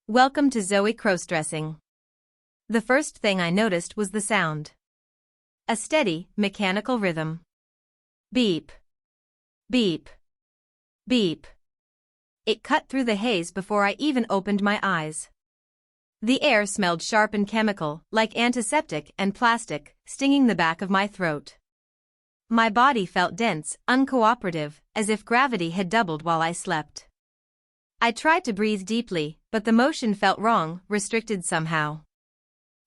Welcome to Zoe Crossdressing. The first thing I noticed was the sound. A steady, mechanical rhythm. Beep. Beep. Beep. It cut through the haze before I even opened my eyes. The air smelled sharp and chemical, like antiseptic and plastic, stinging the back of my throat. My body felt dense, uncooperative, as if gravity had doubled while I slept. I tried to breathe deeply, but the motion felt wrong, restricted somehow.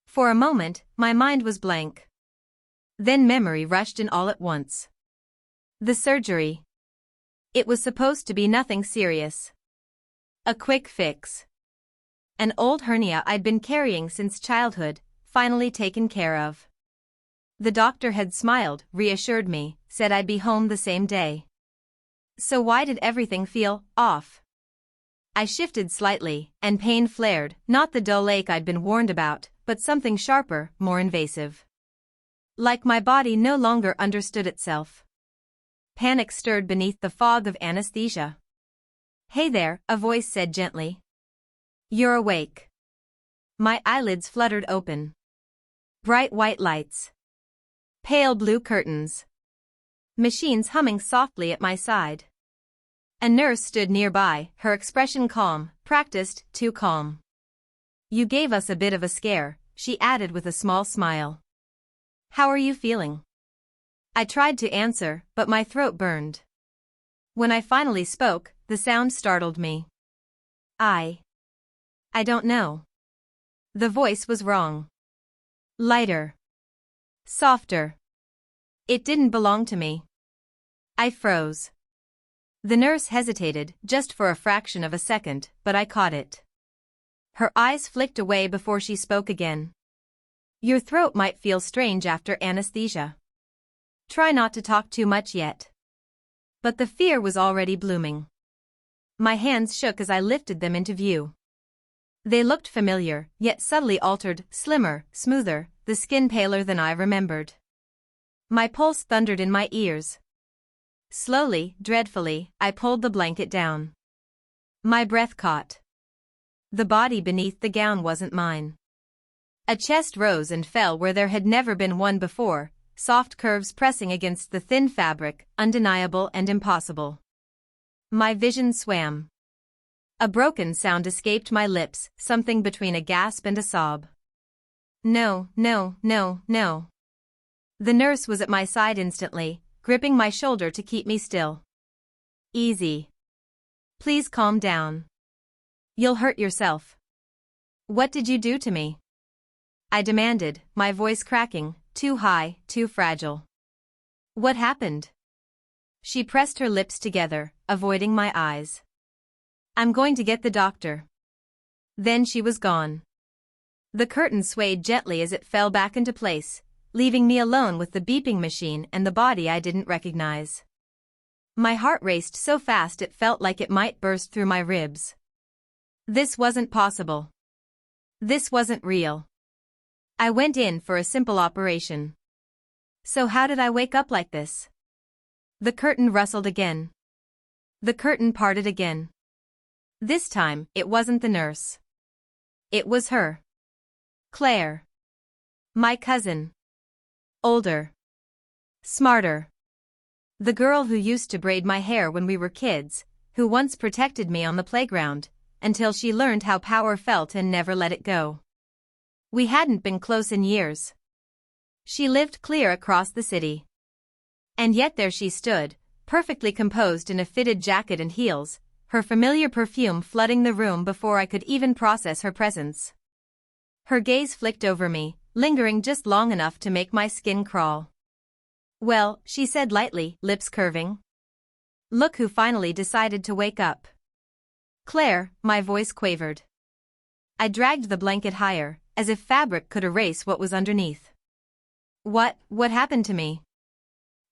For a moment, my mind was blank. Then memory rushed in all at once. The surgery. It was supposed to be nothing serious. A quick fix. An old hernia I'd been carrying since childhood, finally taken care of. The doctor had smiled, reassured me, said I'd be home the same day. So why did everything feel off? I shifted slightly, and pain flared, not the dull ache I'd been warned about, but something sharper, more invasive. Like my body no longer understood itself. Panic stirred beneath the fog of anesthesia. "Hey there," a voice said gently. "You're awake." My eyelids fluttered open. Bright white lights. Pale blue curtains. Machines humming softly at my side. A nurse stood nearby, her expression calm, practiced, too calm. "You gave us a bit of a scare," she added with a small smile. "How are you feeling?" I tried to answer, but my throat burned. When I finally spoke, the sound startled me. I don't know." The voice was wrong. Lighter. Softer. It didn't belong to me. I froze. The nurse hesitated, just for a fraction of a second, but I caught it. Her eyes flicked away before she spoke again. "Your throat might feel strange after anesthesia. Try not to talk too much yet." But the fear was already blooming. My hands shook as I lifted them into view. They looked familiar, yet subtly altered, slimmer, smoother, the skin paler than I remembered. My pulse thundered in my ears. Slowly, dreadfully, I pulled the blanket down. My breath caught. The body beneath the gown wasn't mine. A chest rose and fell where there had never been one before, soft curves pressing against the thin fabric, undeniable and impossible. My vision swam. A broken sound escaped my lips, something between a gasp and a sob. "No, no, no, no." The nurse was at my side instantly, gripping my shoulder to keep me still. "Easy. Please calm down. You'll hurt yourself." "What did you do to me?" I demanded, my voice cracking, too high, too fragile. "What happened?" She pressed her lips together, avoiding my eyes. "I'm going to get the doctor." Then she was gone. The curtain swayed gently as it fell back into place, leaving me alone with the beeping machine and the body I didn't recognize. My heart raced so fast it felt like it might burst through my ribs. This wasn't possible. This wasn't real. I went in for a simple operation. So how did I wake up like this? The curtain rustled again. The curtain parted again. This time, it wasn't the nurse. It was her. Claire. My cousin. Older. Smarter. The girl who used to braid my hair when we were kids, who once protected me on the playground, until she learned how power felt and never let it go. We hadn't been close in years. She lived clear across the city. And yet there she stood, perfectly composed in a fitted jacket and heels, her familiar perfume flooding the room before I could even process her presence. Her gaze flicked over me, lingering just long enough to make my skin crawl. "Well," she said lightly, lips curving. "Look who finally decided to wake up." "Claire," my voice quavered. I dragged the blanket higher, as if fabric could erase what was underneath. What happened to me?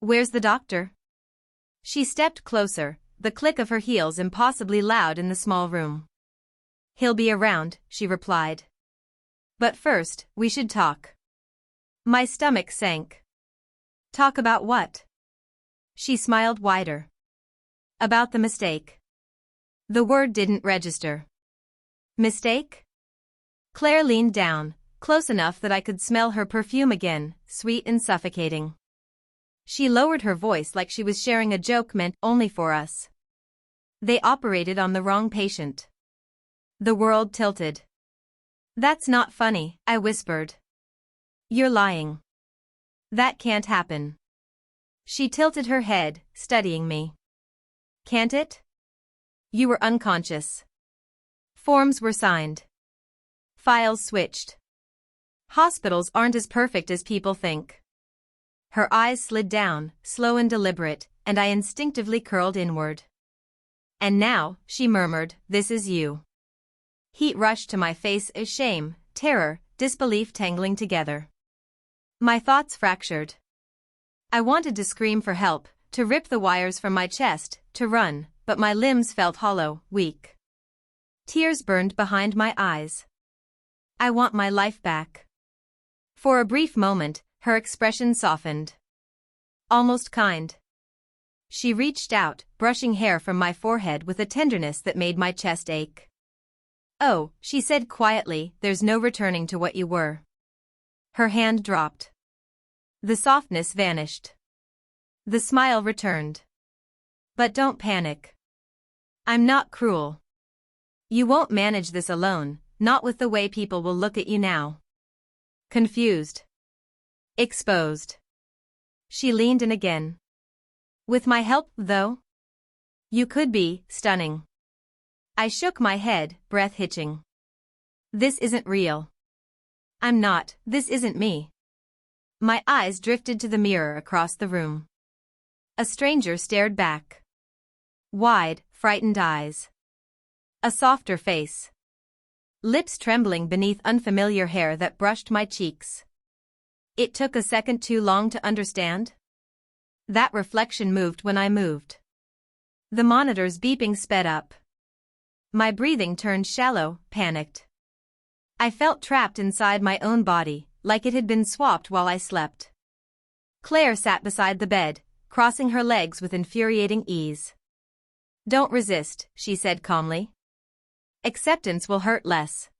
Where's the doctor?" She stepped closer, the click of her heels impossibly loud in the small room. "He'll be around," she replied. "But first, we should talk." My stomach sank. "Talk about what?" She smiled wider. "About the mistake." The word didn't register. Mistake? Claire leaned down, close enough that I could smell her perfume again, sweet and suffocating. She lowered her voice like she was sharing a joke meant only for us. They operated on the wrong patient. The world tilted. That's not funny, I whispered. You're lying. That can't happen. She tilted her head, studying me. Can't it? You were unconscious. Forms were signed. Files switched. Hospitals aren't as perfect as people think. Her eyes slid down, slow and deliberate, and I instinctively curled inward. And now, she murmured, this is you. Heat rushed to my face as shame, terror, disbelief tangling together. My thoughts fractured. I wanted to scream for help, to rip the wires from my chest, to run, but my limbs felt hollow, weak. Tears burned behind my eyes. I want my life back. For a brief moment, her expression softened. Almost kind. She reached out, brushing hair from my forehead with a tenderness that made my chest ache. Oh, she said quietly, there's no returning to what you were. Her hand dropped. The softness vanished. The smile returned. But don't panic. I'm not cruel. You won't manage this alone, not with the way people will look at you now. Confused. Exposed. She leaned in again. With my help, though? You could be stunning. I shook my head, breath hitching. This isn't real. I'm not, this isn't me. My eyes drifted to the mirror across the room. A stranger stared back. Wide, frightened eyes. A softer face. Lips trembling beneath unfamiliar hair that brushed my cheeks. It took a second too long to understand. That reflection moved when I moved. The monitor's beeping sped up. My breathing turned shallow, panicked. I felt trapped inside my own body, like it had been swapped while I slept. Claire sat beside the bed, crossing her legs with infuriating ease. Don't resist, she said calmly. Acceptance will hurt less.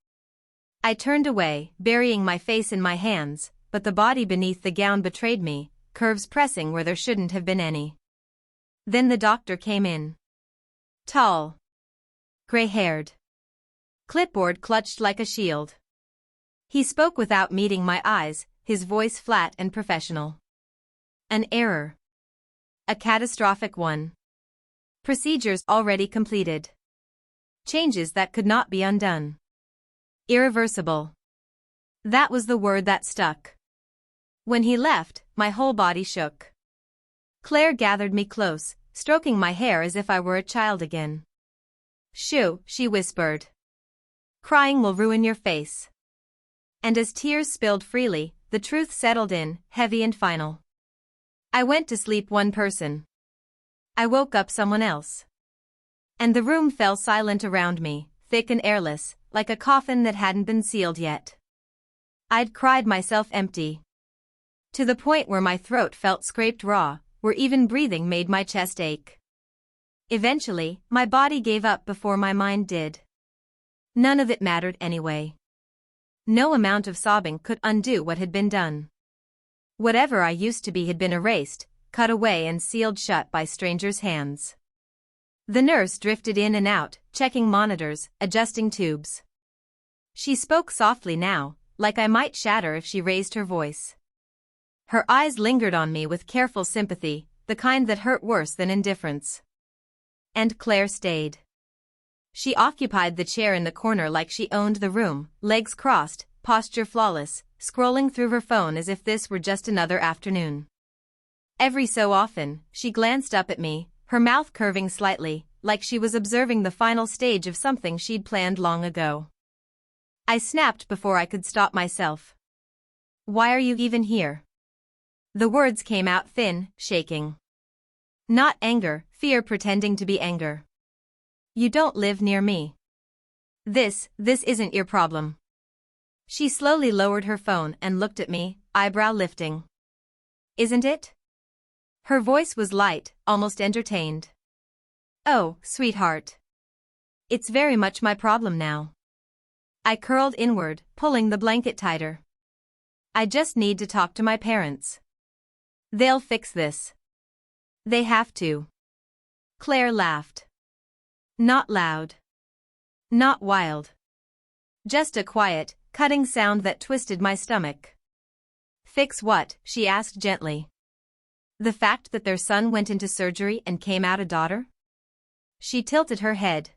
I turned away, burying my face in my hands, but the body beneath the gown betrayed me, curves pressing where there shouldn't have been any. Then the doctor came in. Tall. Gray-haired. Clipboard clutched like a shield. He spoke without meeting my eyes, his voice flat and professional. An error. A catastrophic one. Procedures already completed. Changes that could not be undone. Irreversible. That was the word that stuck. When he left, my whole body shook. Claire gathered me close, stroking my hair as if I were a child again. Shoo, she whispered. Crying will ruin your face. And as tears spilled freely, the truth settled in, heavy and final. I went to sleep one person. I woke up someone else. And the room fell silent around me, thick and airless, like a coffin that hadn't been sealed yet. I'd cried myself empty. To the point where my throat felt scraped raw, where even breathing made my chest ache. Eventually, my body gave up before my mind did. None of it mattered anyway. No amount of sobbing could undo what had been done. Whatever I used to be had been erased, cut away and sealed shut by strangers' hands. The nurse drifted in and out, checking monitors, adjusting tubes. She spoke softly now, like I might shatter if she raised her voice. Her eyes lingered on me with careful sympathy, the kind that hurt worse than indifference. And Claire stayed. She occupied the chair in the corner like she owned the room, legs crossed, posture flawless, scrolling through her phone as if this were just another afternoon. Every so often, she glanced up at me, her mouth curving slightly, like she was observing the final stage of something she'd planned long ago. I snapped before I could stop myself. Why are you even here? The words came out thin, shaking. Not anger, fear pretending to be anger. You don't live near me. This isn't your problem. She slowly lowered her phone and looked at me, eyebrow lifting. Isn't it? Her voice was light, almost entertained. Oh, sweetheart. It's very much my problem now. I curled inward, pulling the blanket tighter. I just need to talk to my parents. They'll fix this. They have to. Claire laughed. Not loud. Not wild. Just a quiet, cutting sound that twisted my stomach. Fix what? She asked gently. The fact that their son went into surgery and came out a daughter? She tilted her head.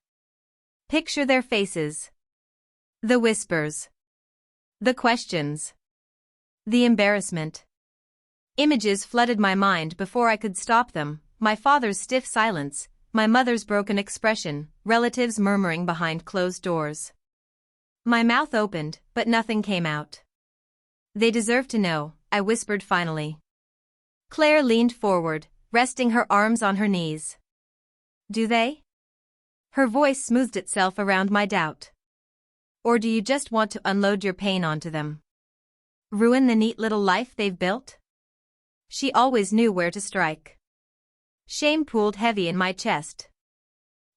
Picture their faces. The whispers. The questions. The embarrassment. Images flooded my mind before I could stop them, my father's stiff silence, my mother's broken expression, relatives murmuring behind closed doors. My mouth opened, but nothing came out. They deserve to know, I whispered finally. Claire leaned forward, resting her arms on her knees. Do they? Her voice smoothed itself around my doubt. Or do you just want to unload your pain onto them? Ruin the neat little life they've built? She always knew where to strike. Shame pooled heavy in my chest.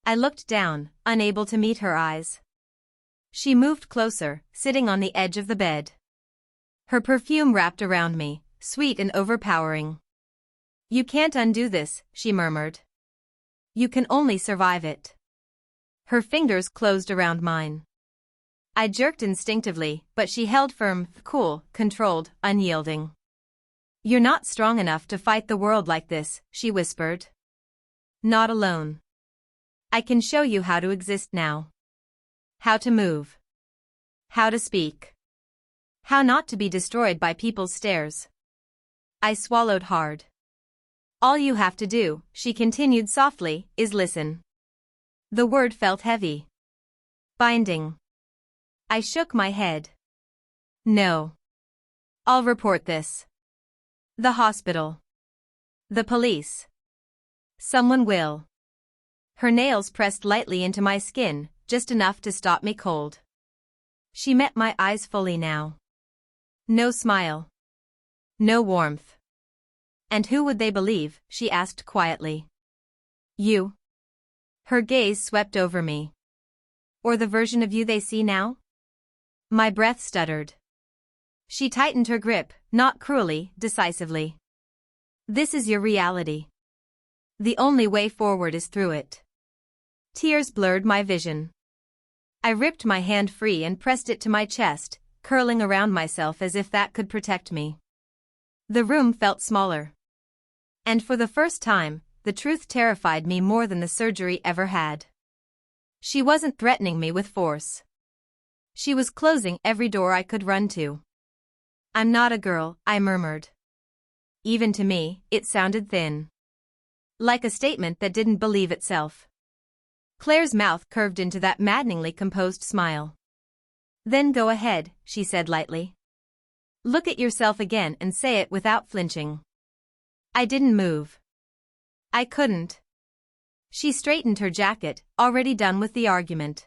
I looked down, unable to meet her eyes. She moved closer, sitting on the edge of the bed. Her perfume wrapped around me, sweet and overpowering. You can't undo this, she murmured. You can only survive it. Her fingers closed around mine. I jerked instinctively, but she held firm, cool, controlled, unyielding. You're not strong enough to fight the world like this, she whispered. Not alone. I can show you how to exist now. How to move. How to speak. How not to be destroyed by people's stares. I swallowed hard. All you have to do, she continued softly, is listen. The word felt heavy. Binding. I shook my head. No. I'll report this. The hospital. The police. Someone will. Her nails pressed lightly into my skin, just enough to stop me cold. She met my eyes fully now. No smile. No warmth. And who would they believe? She asked quietly. You. Her gaze swept over me. Or the version of you they see now? My breath stuttered. She tightened her grip, not cruelly, decisively. This is your reality. The only way forward is through it. Tears blurred my vision. I ripped my hand free and pressed it to my chest, curling around myself as if that could protect me. The room felt smaller. And for the first time, the truth terrified me more than the surgery ever had. She wasn't threatening me with force. She was closing every door I could run to. I'm not a girl, I murmured. Even to me, it sounded thin. Like a statement that didn't believe itself. Claire's mouth curved into that maddeningly composed smile. Then go ahead, she said lightly. Look at yourself again and say it without flinching. I didn't move. I couldn't. She straightened her jacket, already done with the argument.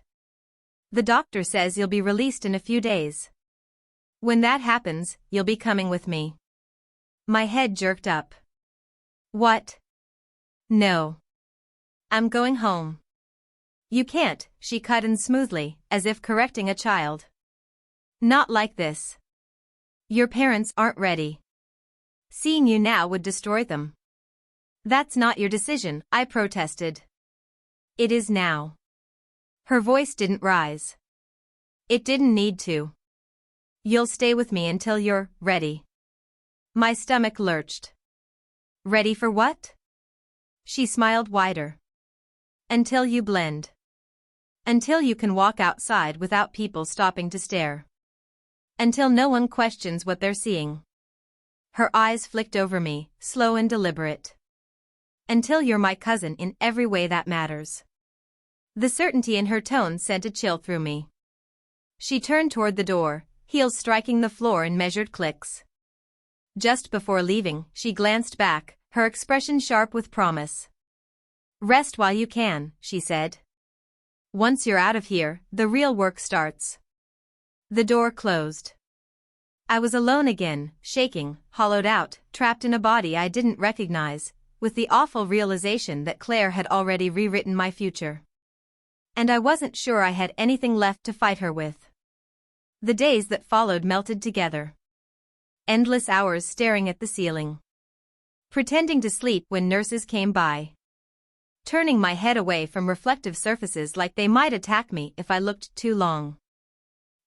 The doctor says you'll be released in a few days. When that happens, you'll be coming with me. My head jerked up. What? No. I'm going home. You can't, she cut in smoothly, as if correcting a child. Not like this. Your parents aren't ready. Seeing you now would destroy them. That's not your decision, I protested. It is now. Her voice didn't rise. It didn't need to. You'll stay with me until you're ready. My stomach lurched. Ready for what? She smiled wider. Until you blend. Until you can walk outside without people stopping to stare. Until no one questions what they're seeing. Her eyes flicked over me, slow and deliberate. Until you're my cousin in every way that matters. The certainty in her tone sent a chill through me. She turned toward the door, heels striking the floor in measured clicks. Just before leaving, she glanced back, her expression sharp with promise. Rest while you can, she said. Once you're out of here, the real work starts. The door closed. I was alone again, shaking, hollowed out, trapped in a body I didn't recognize, with the awful realization that Claire had already rewritten my future. And I wasn't sure I had anything left to fight her with. The days that followed melted together. Endless hours staring at the ceiling. Pretending to sleep when nurses came by. Turning my head away from reflective surfaces like they might attack me if I looked too long.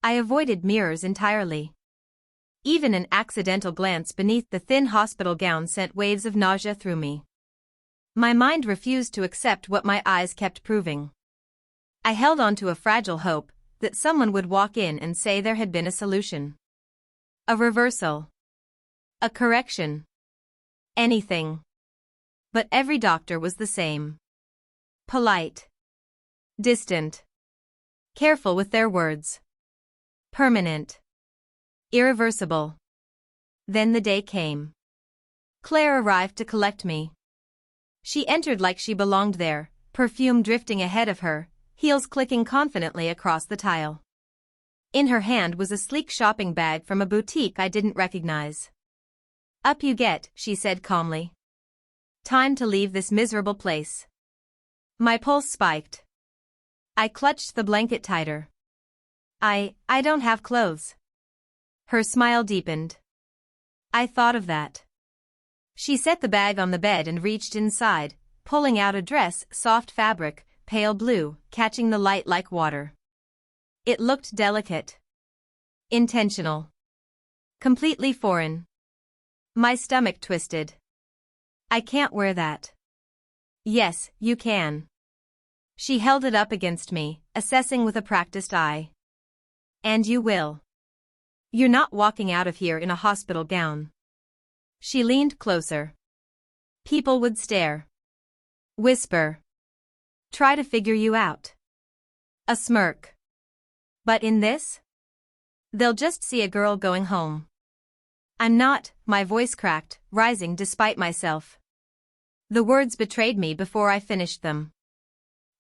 I avoided mirrors entirely. Even an accidental glance beneath the thin hospital gown sent waves of nausea through me. My mind refused to accept what my eyes kept proving. I held on to a fragile hope that someone would walk in and say there had been a solution. A reversal. A correction. Anything. But every doctor was the same. Polite. Distant. Careful with their words. Permanent. Irreversible. Then the day came. Claire arrived to collect me. She entered like she belonged there, perfume drifting ahead of her, heels clicking confidently across the tile. In her hand was a sleek shopping bag from a boutique I didn't recognize. "Up you get," she said calmly. "Time to leave this miserable place." My pulse spiked. I clutched the blanket tighter. I don't have clothes." Her smile deepened. "I thought of that." She set the bag on the bed and reached inside, pulling out a dress, soft fabric, pale blue, catching the light like water. It looked delicate. Intentional. Completely foreign. My stomach twisted. "I can't wear that." "Yes, you can." She held it up against me, assessing with a practiced eye. "And you will. You're not walking out of here in a hospital gown." She leaned closer. "People would stare. Whisper. Try to figure you out." A smirk. "But in this? They'll just see a girl going home." "I'm not," my voice cracked, rising despite myself. The words betrayed me before I finished them.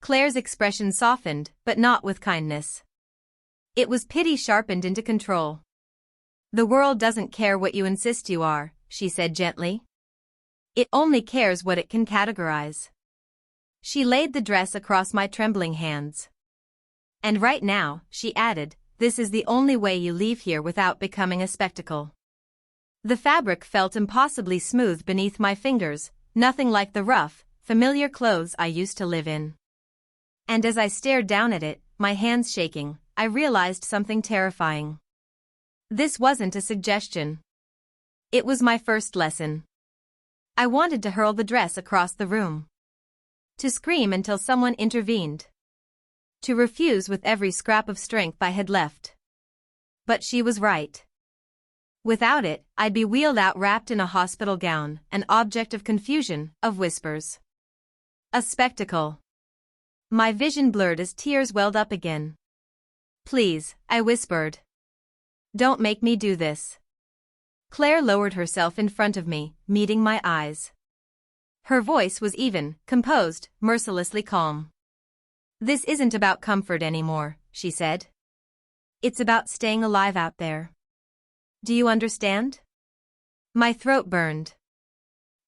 Claire's expression softened, but not with kindness. It was pity sharpened into control. "The world doesn't care what you insist you are," she said gently. "It only cares what it can categorize." She laid the dress across my trembling hands. "And right now," she added, "this is the only way you leave here without becoming a spectacle." The fabric felt impossibly smooth beneath my fingers, nothing like the rough, familiar clothes I used to live in. And as I stared down at it, my hands shaking, I realized something terrifying. This wasn't a suggestion. It was my first lesson. I wanted to hurl the dress across the room. To scream until someone intervened. To refuse with every scrap of strength I had left. But she was right. Without it, I'd be wheeled out wrapped in a hospital gown, an object of confusion, of whispers. A spectacle. My vision blurred as tears welled up again. "Please," I whispered. "Don't make me do this." Claire lowered herself in front of me, meeting my eyes. Her voice was even, composed, mercilessly calm. "This isn't about comfort anymore," she said. "It's about staying alive out there. Do you understand?" My throat burned.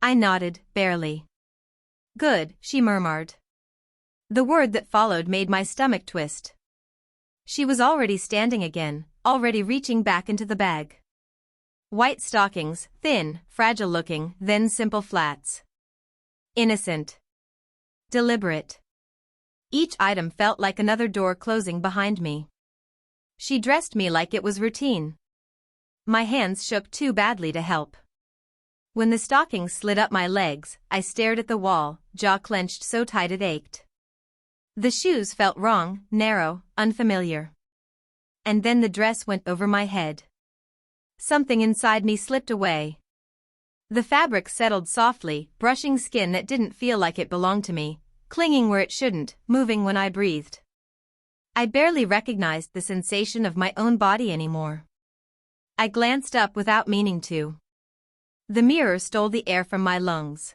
I nodded, barely. "Good," she murmured. The word that followed made my stomach twist. She was already standing again, already reaching back into the bag. White stockings, thin, fragile-looking, then simple flats. Innocent. Deliberate. Each item felt like another door closing behind me. She dressed me like it was routine. My hands shook too badly to help. When the stockings slid up my legs, I stared at the wall, jaw clenched so tight it ached. The shoes felt wrong, narrow, unfamiliar. And then the dress went over my head. Something inside me slipped away. The fabric settled softly, brushing skin that didn't feel like it belonged to me, clinging where it shouldn't, moving when I breathed. I barely recognized the sensation of my own body anymore. I glanced up without meaning to. The mirror stole the air from my lungs.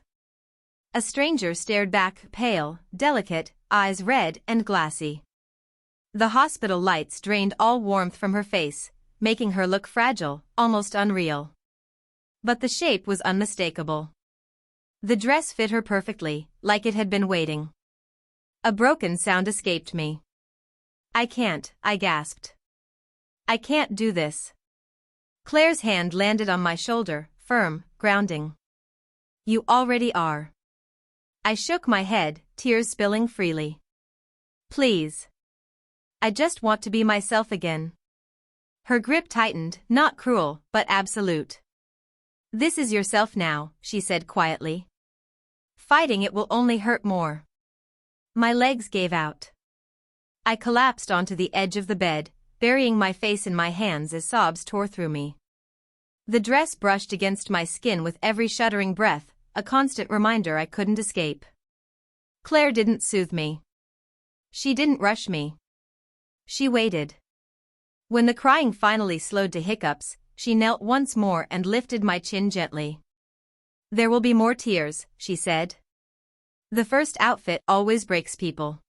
A stranger stared back, pale, delicate, eyes red and glassy. The hospital lights drained all warmth from her face, making her look fragile, almost unreal. But the shape was unmistakable. The dress fit her perfectly, like it had been waiting. A broken sound escaped me. "I can't," I gasped. I can't do this. Claire's hand landed on my shoulder, firm, grounding. You already are. I shook my head, tears spilling freely. Please. I just want to be myself again. Her grip tightened, not cruel, but absolute. This is yourself now, she said quietly. Fighting it will only hurt more. My legs gave out. I collapsed onto the edge of the bed, burying my face in my hands as sobs tore through me. The dress brushed against my skin with every shuddering breath, a constant reminder I couldn't escape. Claire didn't soothe me. She didn't rush me. She waited. When the crying finally slowed to hiccups, she knelt once more and lifted my chin gently. There will be more tears, she said. The first outfit always breaks people.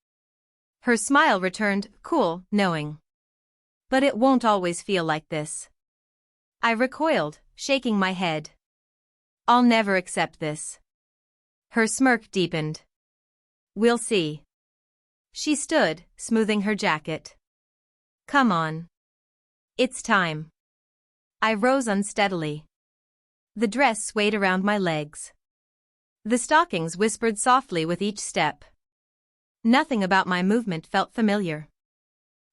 Her smile returned, cool, knowing. But it won't always feel like this. I recoiled, shaking my head. I'll never accept this. Her smirk deepened. We'll see. She stood, smoothing her jacket. Come on. It's time. I rose unsteadily. The dress swayed around my legs. The stockings whispered softly with each step. Nothing about my movement felt familiar.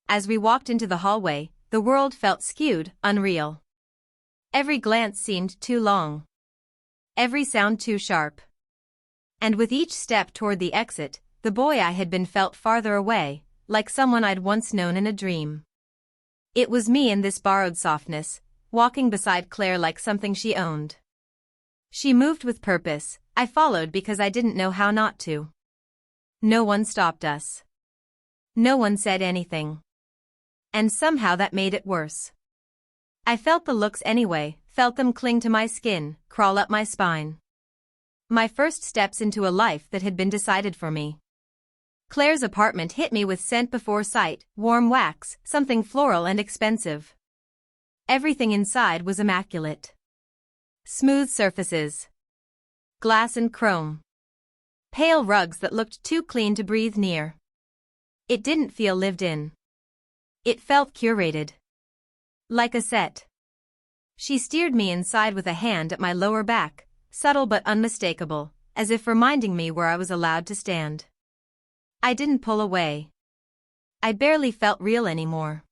As we walked into the hallway, the world felt skewed, unreal. Every glance seemed too long. Every sound too sharp. And with each step toward the exit, the boy I had been felt farther away, like someone I'd once known in a dream. It was me in this borrowed softness, walking beside Claire like something she owned. She moved with purpose, I followed because I didn't know how not to. No one stopped us. No one said anything. And somehow that made it worse. I felt the looks anyway, felt them cling to my skin, crawl up my spine. My first steps into a life that had been decided for me. Claire's apartment hit me with scent before sight, warm wax, something floral and expensive. Everything inside was immaculate. Smooth surfaces. Glass and chrome. Pale rugs that looked too clean to breathe near. It didn't feel lived in. It felt curated. Like a set. She steered me inside with a hand at my lower back, subtle but unmistakable, as if reminding me where I was allowed to stand. I didn't pull away. I barely felt real anymore.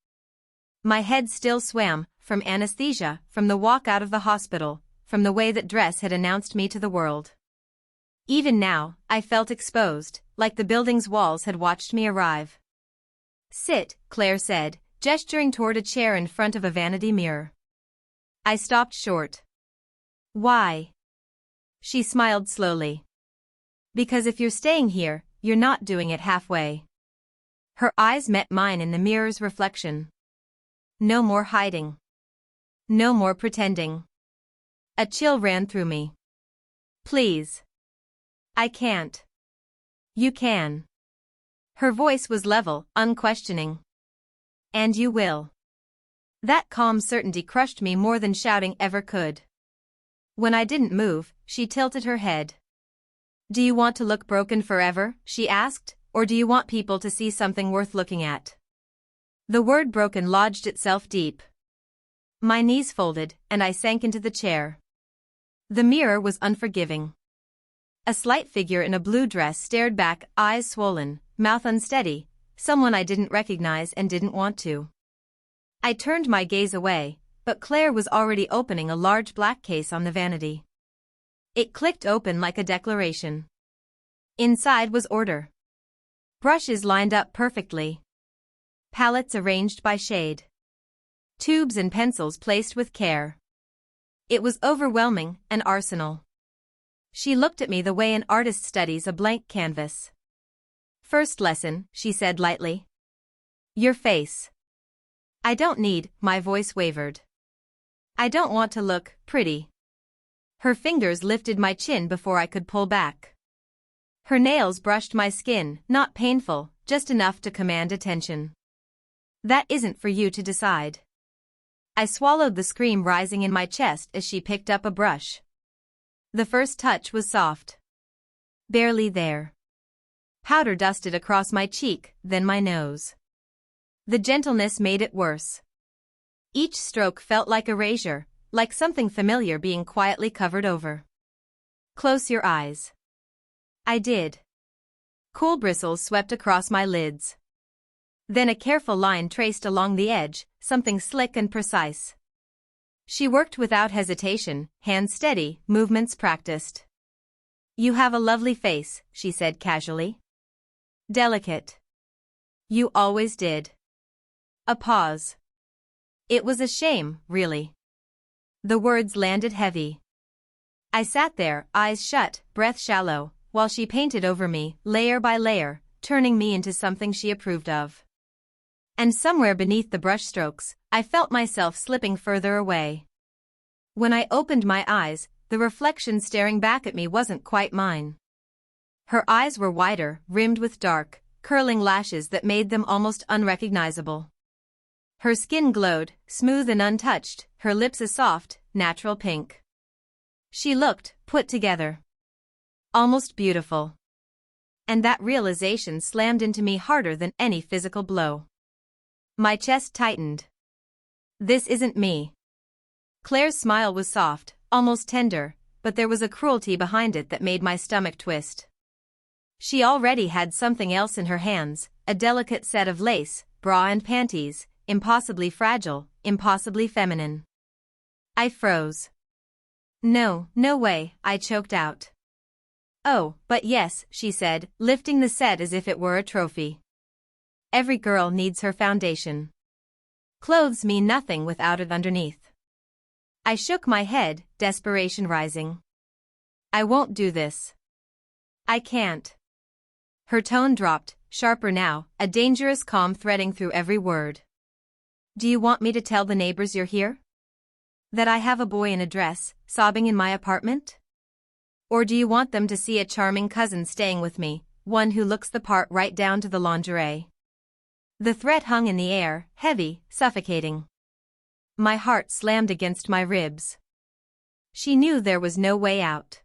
My head still swam, from anesthesia, from the walk out of the hospital, from the way that dress had announced me to the world. Even now, I felt exposed, like the building's walls had watched me arrive. Sit, Claire said, gesturing toward a chair in front of a vanity mirror. I stopped short. Why? She smiled slowly. Because if you're staying here, you're not doing it halfway. Her eyes met mine in the mirror's reflection. No more hiding. No more pretending. A chill ran through me. Please. I can't. You can. Her voice was level, unquestioning. And you will. That calm certainty crushed me more than shouting ever could. When I didn't move, she tilted her head. Do you want to look broken forever, she asked, or do you want people to see something worth looking at? The word broken lodged itself deep. My knees folded, and I sank into the chair. The mirror was unforgiving. A slight figure in a blue dress stared back, eyes swollen, mouth unsteady, someone I didn't recognize and didn't want to. I turned my gaze away, but Claire was already opening a large black case on the vanity. It clicked open like a declaration. Inside was order. Brushes lined up perfectly. Palettes arranged by shade. Tubes and pencils placed with care. It was overwhelming, an arsenal. She looked at me the way an artist studies a blank canvas. First lesson, she said lightly. Your face. I don't need, my voice wavered. I don't want to look pretty. Her fingers lifted my chin before I could pull back. Her nails brushed my skin, not painful, just enough to command attention. That isn't for you to decide. I swallowed the scream rising in my chest as she picked up a brush. The first touch was soft. Barely there. Powder dusted across my cheek, then my nose. The gentleness made it worse. Each stroke felt like erasure, like something familiar being quietly covered over. Close your eyes. I did. Cool bristles swept across my lids. Then a careful line traced along the edge, something slick and precise. She worked without hesitation, hands steady, movements practiced. You have a lovely face, she said casually. Delicate. You always did. A pause. It was a shame, really. The words landed heavy. I sat there, eyes shut, breath shallow, while she painted over me, layer by layer, turning me into something she approved of. And somewhere beneath the brushstrokes, I felt myself slipping further away. When I opened my eyes, the reflection staring back at me wasn't quite mine. Her eyes were wider, rimmed with dark, curling lashes that made them almost unrecognizable. Her skin glowed, smooth and untouched, her lips a soft, natural pink. She looked put together. Almost beautiful. And that realization slammed into me harder than any physical blow. My chest tightened. This isn't me. Claire's smile was soft, almost tender, but there was a cruelty behind it that made my stomach twist. She already had something else in her hands, a delicate set of lace, bra and panties, impossibly fragile, impossibly feminine. I froze. No, no way, I choked out. Oh, but yes, she said, lifting the set as if it were a trophy. Every girl needs her foundation. Clothes mean nothing without it underneath. I shook my head, desperation rising. I won't do this. I can't. Her tone dropped, sharper now, a dangerous calm threading through every word. Do you want me to tell the neighbors you're here? That I have a boy in a dress, sobbing in my apartment? Or do you want them to see a charming cousin staying with me, one who looks the part right down to the lingerie? The threat hung in the air, heavy, suffocating. My heart slammed against my ribs. She knew there was no way out.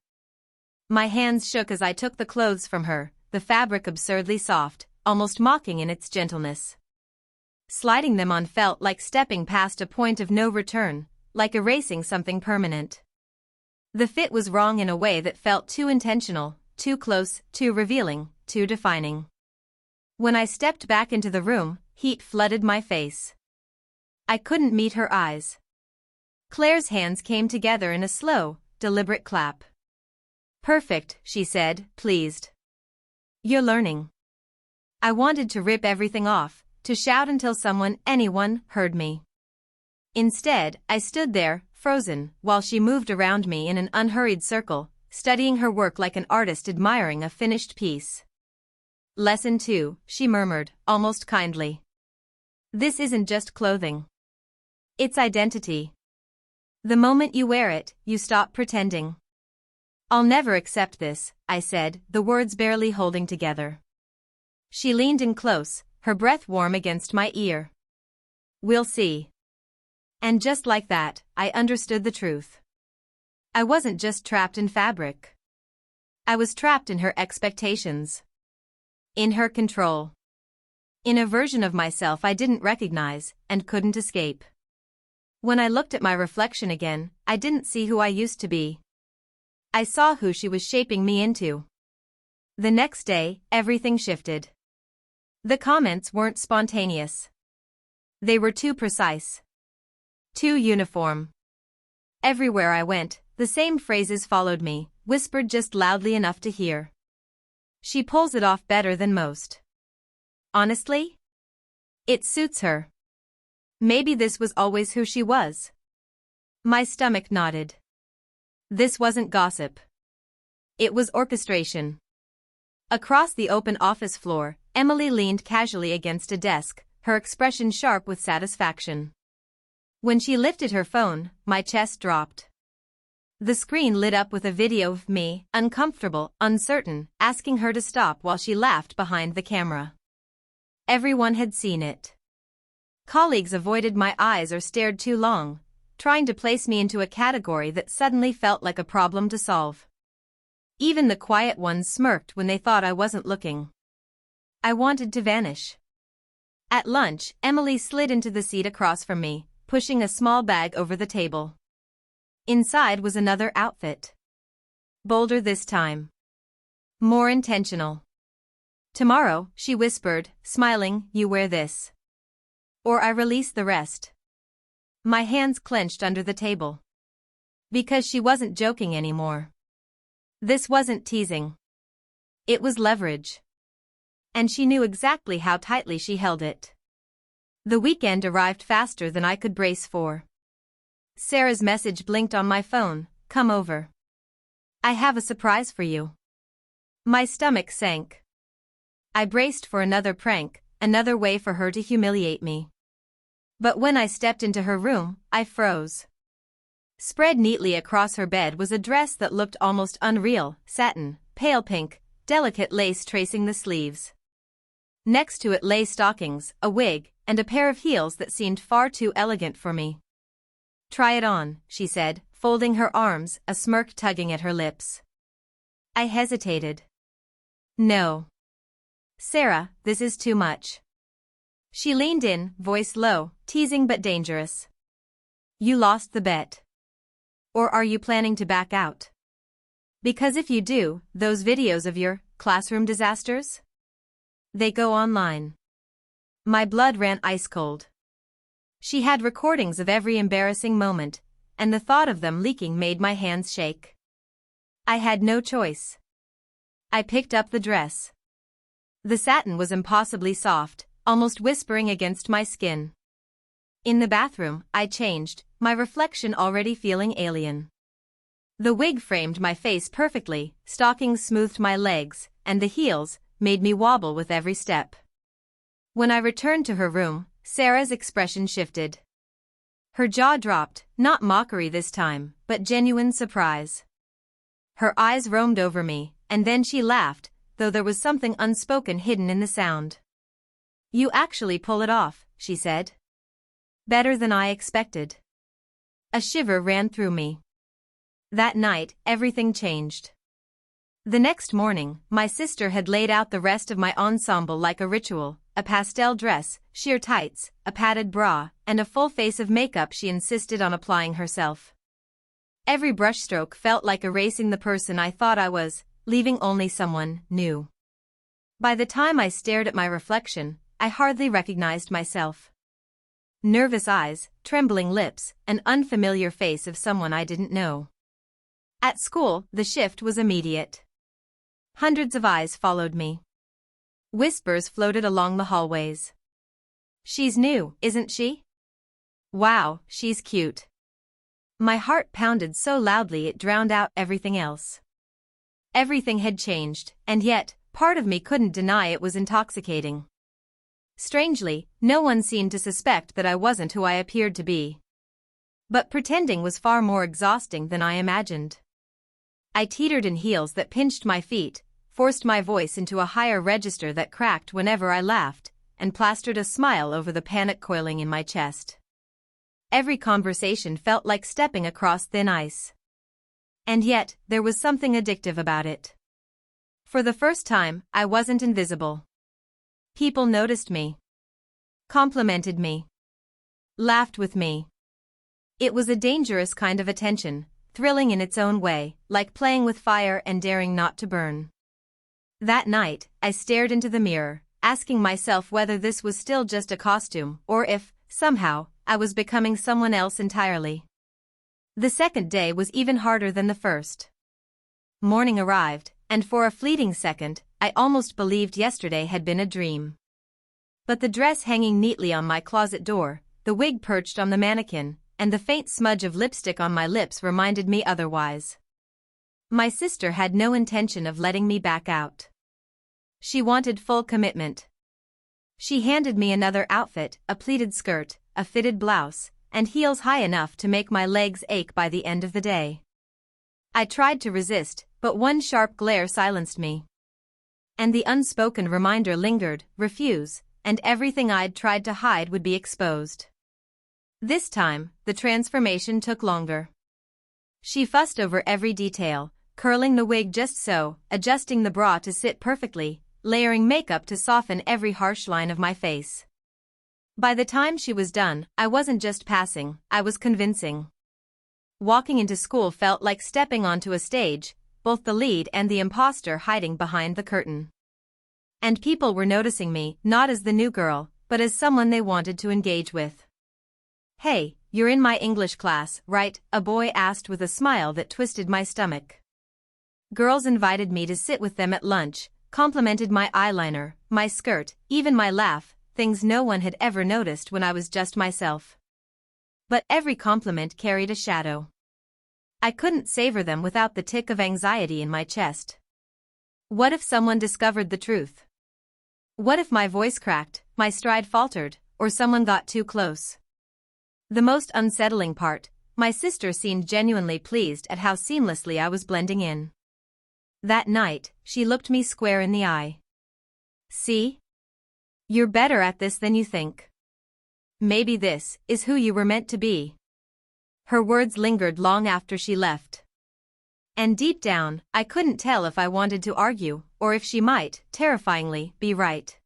My hands shook as I took the clothes from her, the fabric absurdly soft, almost mocking in its gentleness. Sliding them on felt like stepping past a point of no return, like erasing something permanent. The fit was wrong in a way that felt too intentional, too close, too revealing, too defining. When I stepped back into the room, heat flooded my face. I couldn't meet her eyes. Claire's hands came together in a slow, deliberate clap. Perfect, she said, pleased. You're learning. I wanted to rip everything off, to shout until anyone, heard me. Instead, I stood there, frozen, while she moved around me in an unhurried circle, studying her work like an artist admiring a finished piece. Lesson 2, she murmured, almost kindly. This isn't just clothing. It's identity. The moment you wear it, you stop pretending. I'll never accept this, I said, the words barely holding together. She leaned in close, her breath warm against my ear. We'll see. And just like that, I understood the truth. I wasn't just trapped in fabric. I was trapped in her expectations. In her control. In a version of myself I didn't recognize, and couldn't escape. When I looked at my reflection again, I didn't see who I used to be. I saw who she was shaping me into. The next day, everything shifted. The comments weren't spontaneous. They were too precise. Too uniform. Everywhere I went, the same phrases followed me, whispered just loudly enough to hear. She pulls it off better than most. Honestly? It suits her. Maybe this was always who she was. My stomach nodded. This wasn't gossip. It was orchestration. Across the open office floor, Emily leaned casually against a desk, her expression sharp with satisfaction. When she lifted her phone, my chest dropped. The screen lit up with a video of me, uncomfortable, uncertain, asking her to stop while she laughed behind the camera. Everyone had seen it. Colleagues avoided my eyes or stared too long, trying to place me into a category that suddenly felt like a problem to solve. Even the quiet ones smirked when they thought I wasn't looking. I wanted to vanish. At lunch, Emily slid into the seat across from me, pushing a small bag over the table. Inside was another outfit. Bolder this time. More intentional. "Tomorrow," she whispered, smiling, "you wear this. Or I release the rest." My hands clenched under the table. Because she wasn't joking anymore. This wasn't teasing. It was leverage. And she knew exactly how tightly she held it. The weekend arrived faster than I could brace for. Sarah's message blinked on my phone, "Come over. I have a surprise for you." My stomach sank. I braced for another prank, another way for her to humiliate me. But when I stepped into her room, I froze. Spread neatly across her bed was a dress that looked almost unreal, satin, pale pink, delicate lace tracing the sleeves. Next to it lay stockings, a wig, and a pair of heels that seemed far too elegant for me. "Try it on," she said, folding her arms, a smirk tugging at her lips. I hesitated. "No. Sarah, this is too much." She leaned in, voice low, teasing but dangerous. "You lost the bet. Or are you planning to back out? Because if you do, those videos of your classroom disasters? They go online." My blood ran ice cold. She had recordings of every embarrassing moment, and the thought of them leaking made my hands shake. I had no choice. I picked up the dress. The satin was impossibly soft, almost whispering against my skin. In the bathroom, I changed, my reflection already feeling alien. The wig framed my face perfectly, stockings smoothed my legs, and the heels made me wobble with every step. When I returned to her room, Sarah's expression shifted. Her jaw dropped, not mockery this time, but genuine surprise. Her eyes roamed over me, and then she laughed, though there was something unspoken hidden in the sound. "You actually pull it off," she said. "Better than I expected." A shiver ran through me. That night, everything changed. The next morning, my sister had laid out the rest of my ensemble like a ritual: a pastel dress, sheer tights, a padded bra, and a full face of makeup she insisted on applying herself. Every brushstroke felt like erasing the person I thought I was, leaving only someone new. By the time I stared at my reflection, I hardly recognized myself. Nervous eyes, trembling lips, an unfamiliar face of someone I didn't know. At school, the shift was immediate. Hundreds of eyes followed me. Whispers floated along the hallways. "She's new, isn't she? Wow, she's cute." My heart pounded so loudly it drowned out everything else. Everything had changed, and yet, part of me couldn't deny it was intoxicating. Strangely, no one seemed to suspect that I wasn't who I appeared to be. But pretending was far more exhausting than I imagined. I teetered in heels that pinched my feet, forced my voice into a higher register that cracked whenever I laughed, and plastered a smile over the panic coiling in my chest. Every conversation felt like stepping across thin ice. And yet, there was something addictive about it. For the first time, I wasn't invisible. People noticed me. Complimented me. Laughed with me. It was a dangerous kind of attention, thrilling in its own way, like playing with fire and daring not to burn. That night, I stared into the mirror, asking myself whether this was still just a costume, or if, somehow, I was becoming someone else entirely. The second day was even harder than the first. Morning arrived, and for a fleeting second, I almost believed yesterday had been a dream. But the dress hanging neatly on my closet door, the wig perched on the mannequin, and the faint smudge of lipstick on my lips reminded me otherwise. My sister had no intention of letting me back out. She wanted full commitment. She handed me another outfit, a pleated skirt, a fitted blouse, and heels high enough to make my legs ache by the end of the day. I tried to resist, but one sharp glare silenced me. And the unspoken reminder lingered: refuse, and everything I'd tried to hide would be exposed. This time, the transformation took longer. She fussed over every detail, curling the wig just so, adjusting the bra to sit perfectly, layering makeup to soften every harsh line of my face. By the time she was done, I wasn't just passing, I was convincing. Walking into school felt like stepping onto a stage, both the lead and the imposter hiding behind the curtain. And people were noticing me, not as the new girl, but as someone they wanted to engage with. "Hey, you're in my English class, right?" a boy asked with a smile that twisted my stomach. Girls invited me to sit with them at lunch, complimented my eyeliner, my skirt, even my laugh, things no one had ever noticed when I was just myself. But every compliment carried a shadow. I couldn't savor them without the tick of anxiety in my chest. What if someone discovered the truth? What if my voice cracked, my stride faltered, or someone got too close? The most unsettling part, my sister seemed genuinely pleased at how seamlessly I was blending in. That night, she looked me square in the eye. "See? You're better at this than you think. Maybe this is who you were meant to be." Her words lingered long after she left. And deep down, I couldn't tell if I wanted to argue, or if she might, terrifyingly, be right.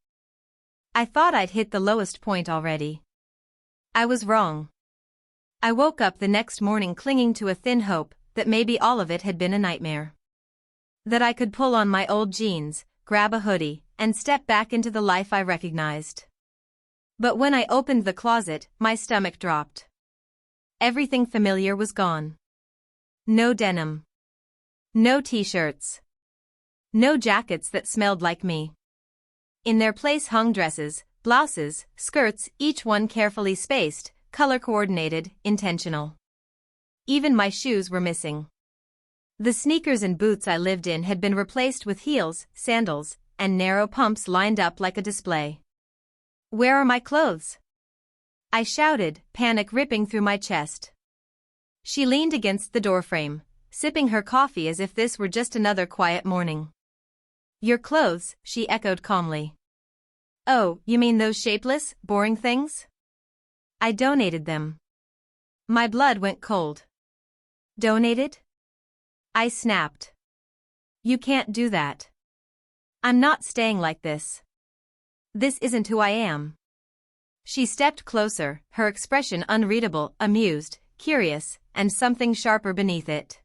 I thought I'd hit the lowest point already. I was wrong. I woke up the next morning clinging to a thin hope that maybe all of it had been a nightmare. That I could pull on my old jeans, grab a hoodie, and step back into the life I recognized. But when I opened the closet, my stomach dropped. Everything familiar was gone. No denim. No t-shirts. No jackets that smelled like me. In their place hung dresses, blouses, skirts, each one carefully spaced, color-coordinated, intentional. Even my shoes were missing. The sneakers and boots I lived in had been replaced with heels, sandals, and narrow pumps lined up like a display. "Where are my clothes?" I shouted, panic ripping through my chest. She leaned against the doorframe, sipping her coffee as if this were just another quiet morning. "Your clothes," she echoed calmly. "Oh, you mean those shapeless, boring things?" "I donated them." My blood went cold. "Donated?" I snapped. "You can't do that. I'm not staying like this. This isn't who I am." She stepped closer, her expression unreadable, amused, curious, and something sharper beneath it.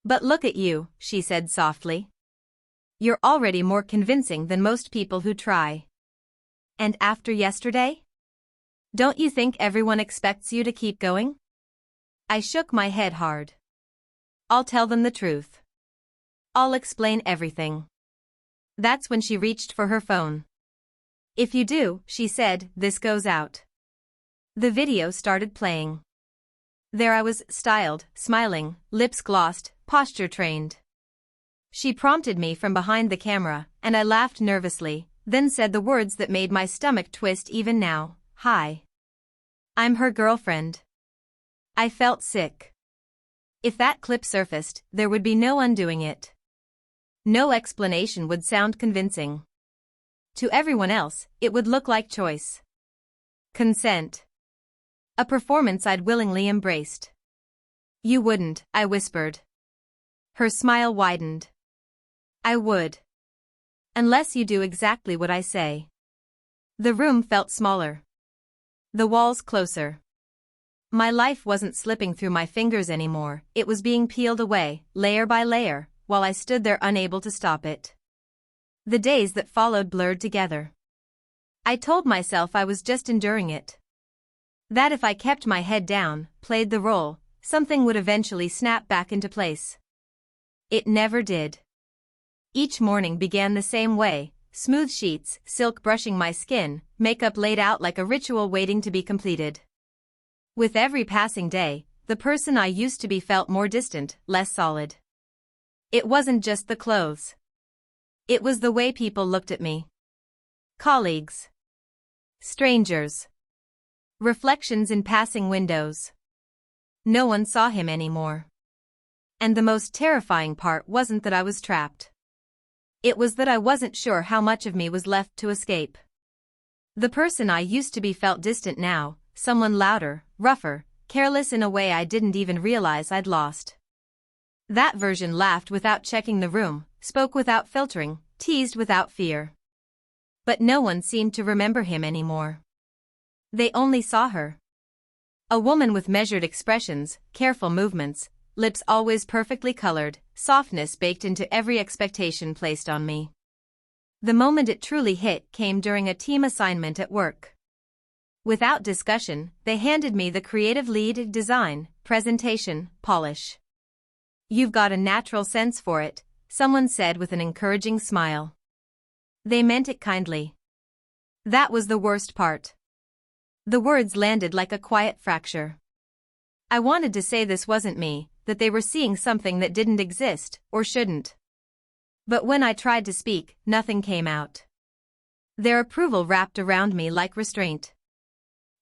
"But look at you," she said softly. "You're already more convincing than most people who try. And after yesterday? Don't you think everyone expects you to keep going?" I shook my head hard. "I'll tell them the truth. I'll explain everything." That's when she reached for her phone. "If you do," she said, "this goes out." The video started playing. There I was, styled, smiling, lips glossed, posture trained. She prompted me from behind the camera, and I laughed nervously, then said the words that made my stomach twist even now, "Hi. I'm her girlfriend." I felt sick. If that clip surfaced, there would be no undoing it. No explanation would sound convincing. To everyone else, it would look like choice. Consent. A performance I'd willingly embraced. "You wouldn't," I whispered. Her smile widened. "I would. Unless you do exactly what I say." The room felt smaller. The walls closer. My life wasn't slipping through my fingers anymore, it was being peeled away, layer by layer, while I stood there unable to stop it. The days that followed blurred together. I told myself I was just enduring it. That if I kept my head down, played the role, something would eventually snap back into place. It never did. Each morning began the same way, smooth sheets, silk brushing my skin, makeup laid out like a ritual waiting to be completed. With every passing day, the person I used to be felt more distant, less solid. It wasn't just the clothes. It was the way people looked at me. Colleagues. Strangers. Reflections in passing windows. No one saw him anymore. And the most terrifying part wasn't that I was trapped. It was that I wasn't sure how much of me was left to escape. The person I used to be felt distant now, someone louder, rougher, careless in a way I didn't even realize I'd lost. That version laughed without checking the room, spoke without filtering, teased without fear. But no one seemed to remember him anymore. They only saw her. A woman with measured expressions, careful movements, lips always perfectly colored, softness baked into every expectation placed on me. The moment it truly hit came during a team assignment at work. Without discussion, they handed me the creative lead, design, presentation, polish. "You've got a natural sense for it," someone said with an encouraging smile. They meant it kindly. That was the worst part. The words landed like a quiet fracture. I wanted to say this wasn't me, that they were seeing something that didn't exist, or shouldn't. But when I tried to speak, nothing came out. Their approval wrapped around me like restraint.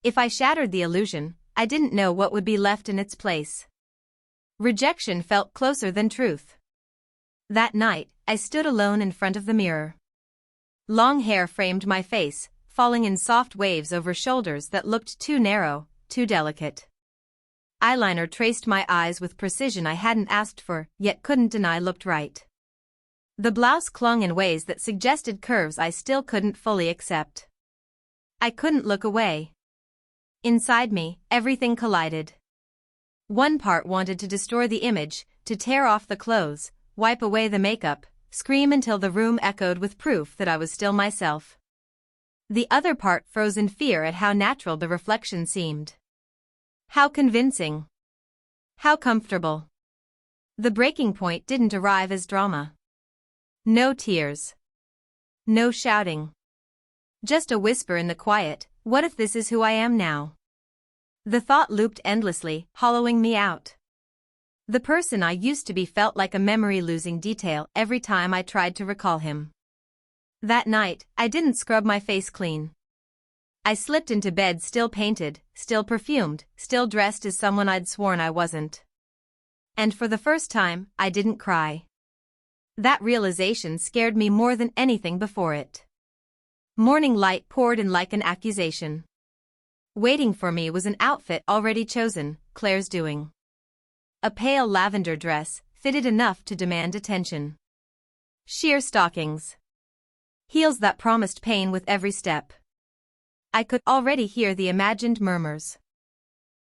If I shattered the illusion, I didn't know what would be left in its place. Rejection felt closer than truth. That night, I stood alone in front of the mirror. Long hair framed my face, falling in soft waves over shoulders that looked too narrow, too delicate. Eyeliner traced my eyes with precision I hadn't asked for, yet couldn't deny looked right. The blouse clung in ways that suggested curves I still couldn't fully accept. I couldn't look away. Inside me, everything collided. One part wanted to destroy the image, to tear off the clothes, wipe away the makeup, scream until the room echoed with proof that I was still myself. The other part froze in fear at how natural the reflection seemed. How convincing. How comfortable. The breaking point didn't arrive as drama. No tears. No shouting. Just a whisper in the quiet, "What if this is who I am now?" The thought looped endlessly, hollowing me out. The person I used to be felt like a memory-losing detail every time I tried to recall him. That night, I didn't scrub my face clean. I slipped into bed still painted, still perfumed, still dressed as someone I'd sworn I wasn't. And for the first time, I didn't cry. That realization scared me more than anything before it. Morning light poured in like an accusation. Waiting for me was an outfit already chosen, Claire's doing. A pale lavender dress, fitted enough to demand attention. Sheer stockings. Heels that promised pain with every step. I could already hear the imagined murmurs.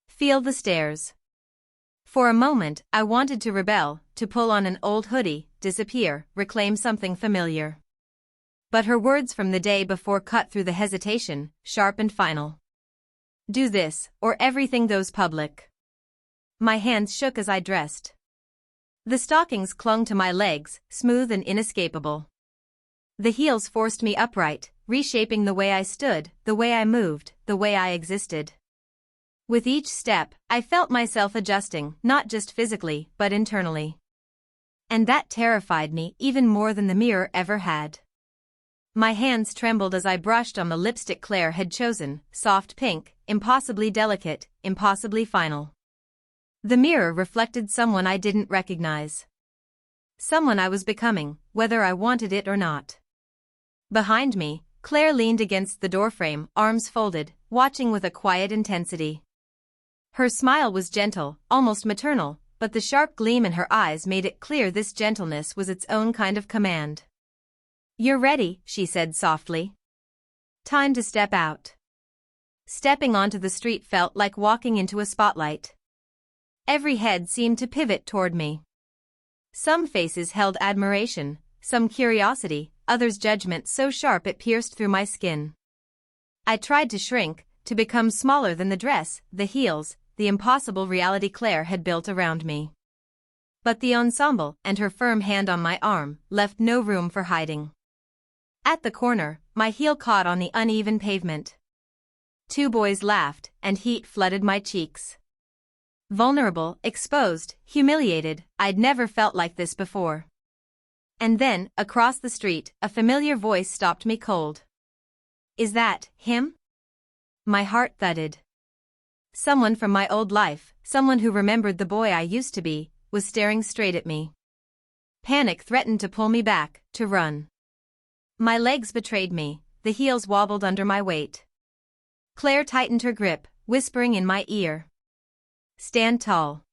Feel the stares. For a moment, I wanted to rebel, to pull on an old hoodie, disappear, reclaim something familiar. But her words from the day before cut through the hesitation, sharp and final. "Do this, or everything goes public." My hands shook as I dressed. The stockings clung to my legs, smooth and inescapable. The heels forced me upright, reshaping the way I stood, the way I moved, the way I existed. With each step, I felt myself adjusting, not just physically, but internally. And that terrified me even more than the mirror ever had. My hands trembled as I brushed on the lipstick Claire had chosen, soft pink, impossibly delicate, impossibly final. The mirror reflected someone I didn't recognize. Someone I was becoming, whether I wanted it or not. Behind me, Claire leaned against the doorframe, arms folded, watching with a quiet intensity. Her smile was gentle, almost maternal, but the sharp gleam in her eyes made it clear this gentleness was its own kind of command. "You're ready," she said softly. "Time to step out." Stepping onto the street felt like walking into a spotlight. Every head seemed to pivot toward me. Some faces held admiration, some curiosity, others judgment so sharp it pierced through my skin. I tried to shrink, to become smaller than the dress, the heels, the impossible reality Claire had built around me. But the ensemble, and her firm hand on my arm, left no room for hiding. At the corner, my heel caught on the uneven pavement. Two boys laughed, and heat flooded my cheeks. Vulnerable, exposed, humiliated, I'd never felt like this before. And then, across the street, a familiar voice stopped me cold. "Is that him?" My heart thudded. Someone from my old life, someone who remembered the boy I used to be, was staring straight at me. Panic threatened to pull me back, to run. My legs betrayed me, the heels wobbled under my weight. Claire tightened her grip, whispering in my ear. "Stand tall.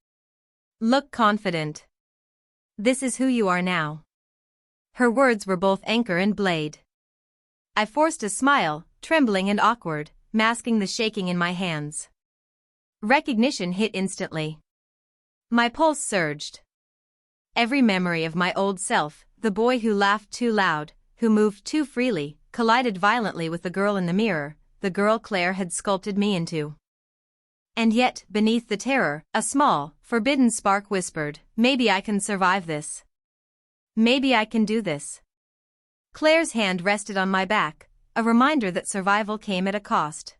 Look confident. This is who you are now." Her words were both anchor and blade. I forced a smile, trembling and awkward, masking the shaking in my hands. Recognition hit instantly. My pulse surged. Every memory of my old self, the boy who laughed too loud, who moved too freely, collided violently with the girl in the mirror, the girl Claire had sculpted me into. And yet, beneath the terror, a small, forbidden spark whispered, maybe I can survive this. Maybe I can do this. Claire's hand rested on my back, a reminder that survival came at a cost.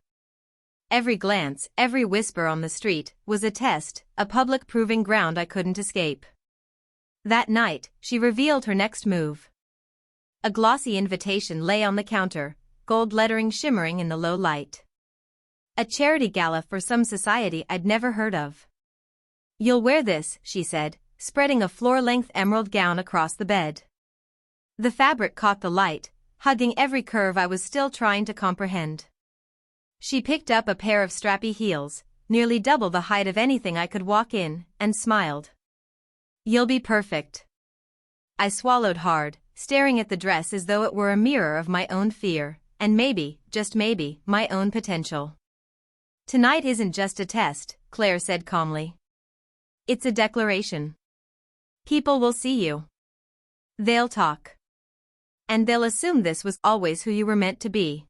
Every glance, every whisper on the street, was a test, a public proving ground I couldn't escape. That night, she revealed her next move. A glossy invitation lay on the counter, gold lettering shimmering in the low light. A charity gala for some society I'd never heard of. You'll wear this, she said, spreading a floor-length emerald gown across the bed. The fabric caught the light, hugging every curve I was still trying to comprehend. She picked up a pair of strappy heels, nearly double the height of anything I could walk in, and smiled. You'll be perfect. I swallowed hard, staring at the dress as though it were a mirror of my own fear, and maybe, just maybe, my own potential. Tonight isn't just a test, Claire said calmly. It's a declaration. People will see you. They'll talk. And they'll assume this was always who you were meant to be.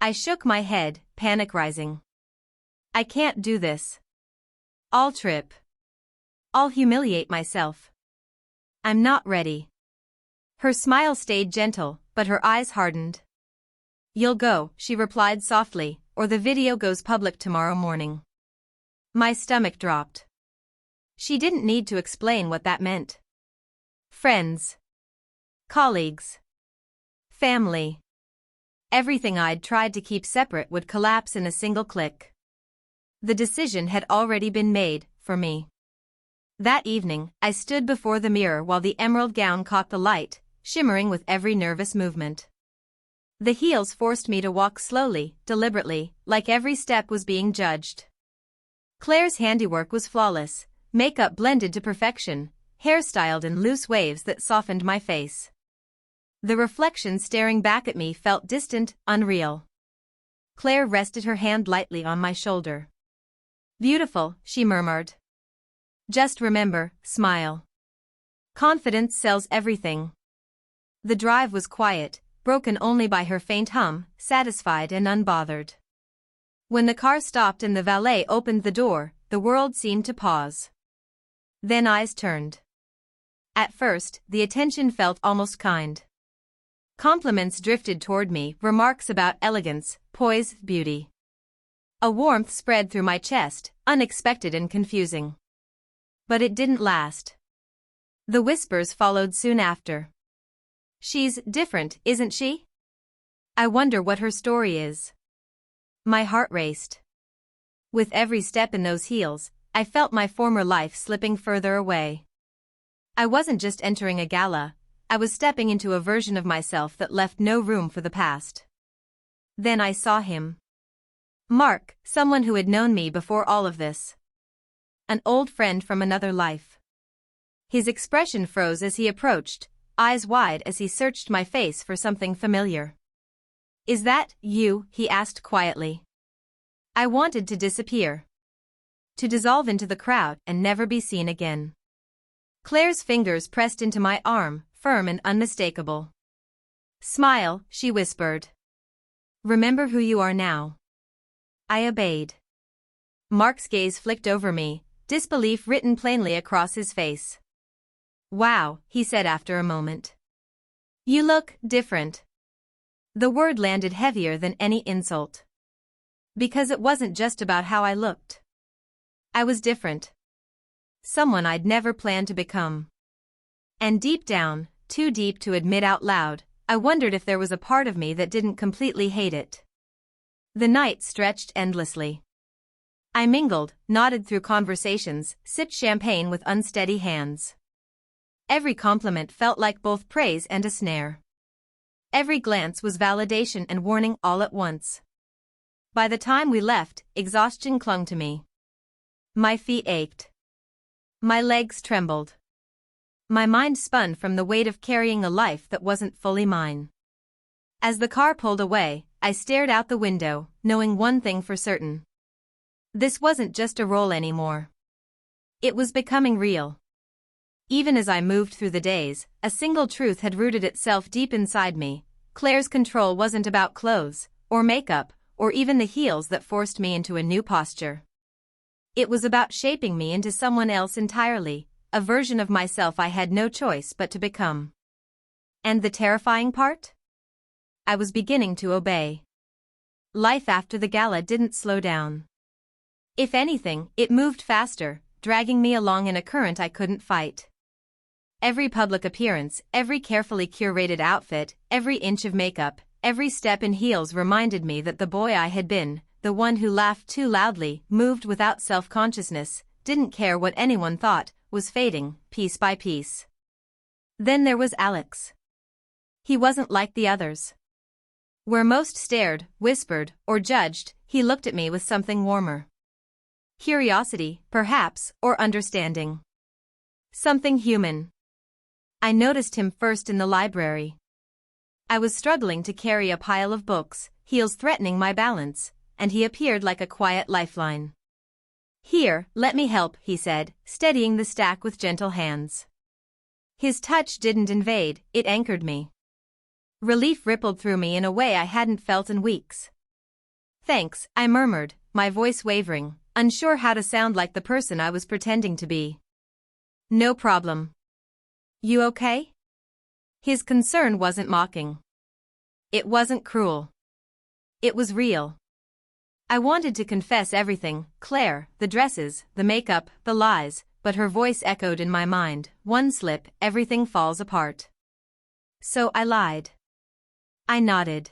I shook my head, panic rising. I can't do this. I'll trip. I'll humiliate myself. I'm not ready. Her smile stayed gentle, but her eyes hardened. You'll go, she replied softly, or the video goes public tomorrow morning. My stomach dropped. She didn't need to explain what that meant. Friends. Colleagues. Family. Everything I'd tried to keep separate would collapse in a single click. The decision had already been made, for me. That evening, I stood before the mirror while the emerald gown caught the light, shimmering with every nervous movement. The heels forced me to walk slowly, deliberately, like every step was being judged. Claire's handiwork was flawless, makeup blended to perfection, hair styled in loose waves that softened my face. The reflection staring back at me felt distant, unreal. Claire rested her hand lightly on my shoulder. Beautiful, she murmured. Just remember, smile. Confidence sells everything. The drive was quiet, broken only by her faint hum, satisfied and unbothered. When the car stopped and the valet opened the door, the world seemed to pause. Then eyes turned. At first, the attention felt almost kind. Compliments drifted toward me, remarks about elegance, poise, beauty. A warmth spread through my chest, unexpected and confusing. But it didn't last. The whispers followed soon after. She's different, isn't she? I wonder what her story is. My heart raced. With every step in those heels, I felt my former life slipping further away. I wasn't just entering a gala, I was stepping into a version of myself that left no room for the past. Then I saw him. Mark, someone who had known me before all of this. An old friend from another life. His expression froze as he approached, eyes wide as he searched my face for something familiar. Is that you? He asked quietly. I wanted to disappear. To dissolve into the crowd and never be seen again. Claire's fingers pressed into my arm, firm and unmistakable. Smile, she whispered. Remember who you are now. I obeyed. Mark's gaze flicked over me, disbelief written plainly across his face. Wow, he said after a moment. You look different. The word landed heavier than any insult. Because it wasn't just about how I looked. I was different. Someone I'd never planned to become. And deep down, too deep to admit out loud, I wondered if there was a part of me that didn't completely hate it. The night stretched endlessly. I mingled, nodded through conversations, sipped champagne with unsteady hands. Every compliment felt like both praise and a snare. Every glance was validation and warning all at once. By the time we left, exhaustion clung to me. My feet ached. My legs trembled. My mind spun from the weight of carrying a life that wasn't fully mine. As the car pulled away, I stared out the window, knowing one thing for certain. This wasn't just a role anymore. It was becoming real. Even as I moved through the days, a single truth had rooted itself deep inside me. Claire's control wasn't about clothes, or makeup, or even the heels that forced me into a new posture. It was about shaping me into someone else entirely, a version of myself I had no choice but to become. And the terrifying part? I was beginning to obey. Life after the gala didn't slow down. If anything, it moved faster, dragging me along in a current I couldn't fight. Every public appearance, every carefully curated outfit, every inch of makeup, every step in heels reminded me that the boy I had been, the one who laughed too loudly, moved without self-consciousness, didn't care what anyone thought, was fading, piece by piece. Then there was Alex. He wasn't like the others. Where most stared, whispered, or judged, he looked at me with something warmer. Curiosity, perhaps, or understanding. Something human. I noticed him first in the library. I was struggling to carry a pile of books, heels threatening my balance, and he appeared like a quiet lifeline. "Here, let me help," he said, steadying the stack with gentle hands. His touch didn't invade, it anchored me. Relief rippled through me in a way I hadn't felt in weeks. "Thanks," I murmured, my voice wavering, unsure how to sound like the person I was pretending to be. "No problem. You okay?" His concern wasn't mocking. It wasn't cruel. It was real. I wanted to confess everything, Claire, the dresses, the makeup, the lies, but her voice echoed in my mind, "One slip, everything falls apart." So I lied. I nodded.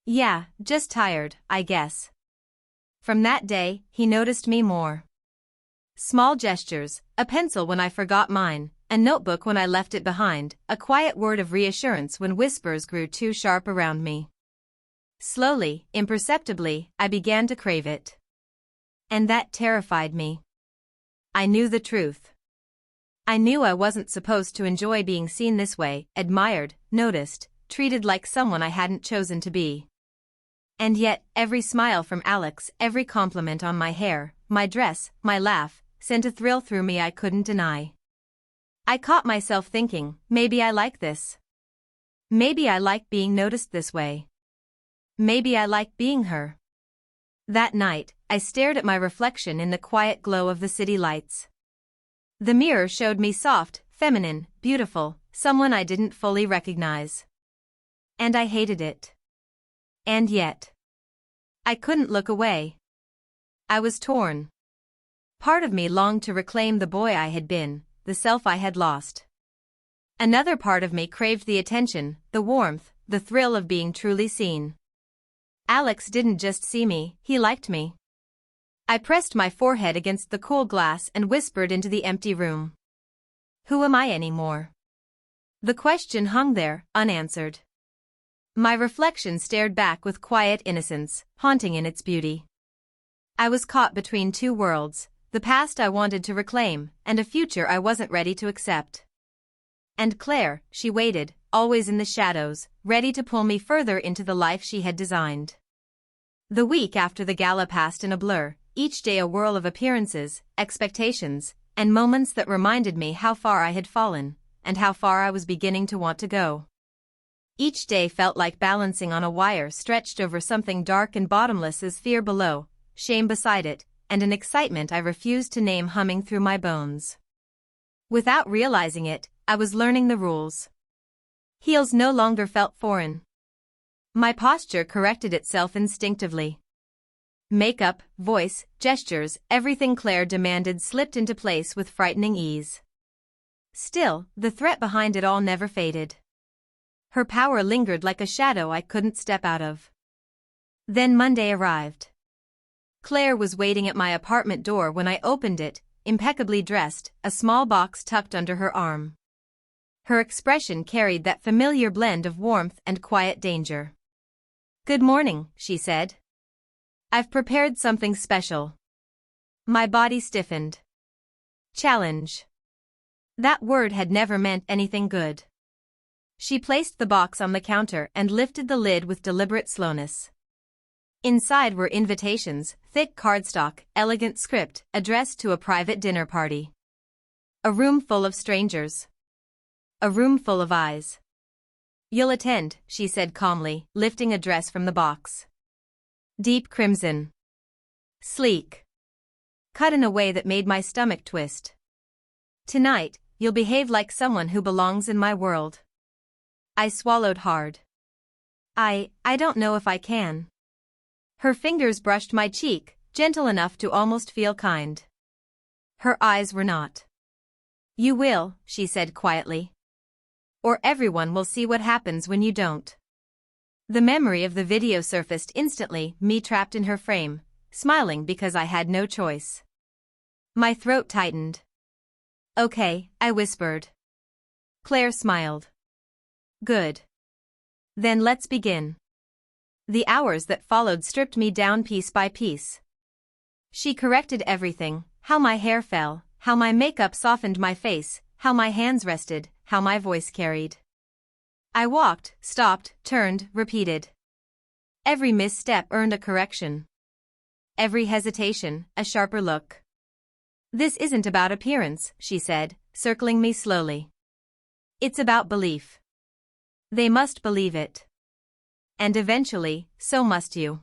"Yeah, just tired, I guess." From that day, he noticed me more. Small gestures, a pencil when I forgot mine, a notebook when I left it behind, a quiet word of reassurance when whispers grew too sharp around me. Slowly, imperceptibly, I began to crave it. And that terrified me. I knew the truth. I knew I wasn't supposed to enjoy being seen this way, admired, noticed, treated like someone I hadn't chosen to be. And yet, every smile from Alex, every compliment on my hair, my dress, my laugh, sent a thrill through me I couldn't deny. I caught myself thinking, maybe I like this. Maybe I like being noticed this way. Maybe I like being her. That night, I stared at my reflection in the quiet glow of the city lights. The mirror showed me soft, feminine, beautiful, someone I didn't fully recognize. And I hated it. And yet, I couldn't look away. I was torn. Part of me longed to reclaim the boy I had been, the self I had lost. Another part of me craved the attention, the warmth, the thrill of being truly seen. Alex didn't just see me, he liked me. I pressed my forehead against the cool glass and whispered into the empty room. Who am I anymore? The question hung there, unanswered. My reflection stared back with quiet innocence, haunting in its beauty. I was caught between two worlds, the past I wanted to reclaim, and a future I wasn't ready to accept. And Claire, she waited, always in the shadows, ready to pull me further into the life she had designed. The week after the gala passed in a blur, each day a whirl of appearances, expectations, and moments that reminded me how far I had fallen, and how far I was beginning to want to go. Each day felt like balancing on a wire stretched over something dark and bottomless as fear below, shame beside it, and an excitement I refused to name humming through my bones. Without realizing it, I was learning the rules. Heels no longer felt foreign. My posture corrected itself instinctively. Makeup, voice, gestures, everything Claire demanded slipped into place with frightening ease. Still, the threat behind it all never faded. Her power lingered like a shadow I couldn't step out of. Then Monday arrived. Claire was waiting at my apartment door when I opened it, impeccably dressed, a small box tucked under her arm. Her expression carried that familiar blend of warmth and quiet danger. "Good morning," she said. "I've prepared something special." My body stiffened. Challenge. That word had never meant anything good. She placed the box on the counter and lifted the lid with deliberate slowness. Inside were invitations, thick cardstock, elegant script, addressed to a private dinner party. A room full of strangers. A room full of eyes. "You'll attend," she said calmly, lifting a dress from the box. Deep crimson. Sleek. Cut in a way that made my stomach twist. "Tonight, you'll behave like someone who belongs in my world." I swallowed hard. I don't know if I can." Her fingers brushed my cheek, gentle enough to almost feel kind. Her eyes were not. "You will," she said quietly. "Or everyone will see what happens when you don't." The memory of the video surfaced instantly, me trapped in her frame, smiling because I had no choice. My throat tightened. "Okay," I whispered. Claire smiled. "Good. Then let's begin." The hours that followed stripped me down piece by piece. She corrected everything: how my hair fell, how my makeup softened my face, how my hands rested, how my voice carried. I walked, stopped, turned, repeated. Every misstep earned a correction. Every hesitation, a sharper look. "This isn't about appearance," she said, circling me slowly. "It's about belief. They must believe it. And eventually, so must you."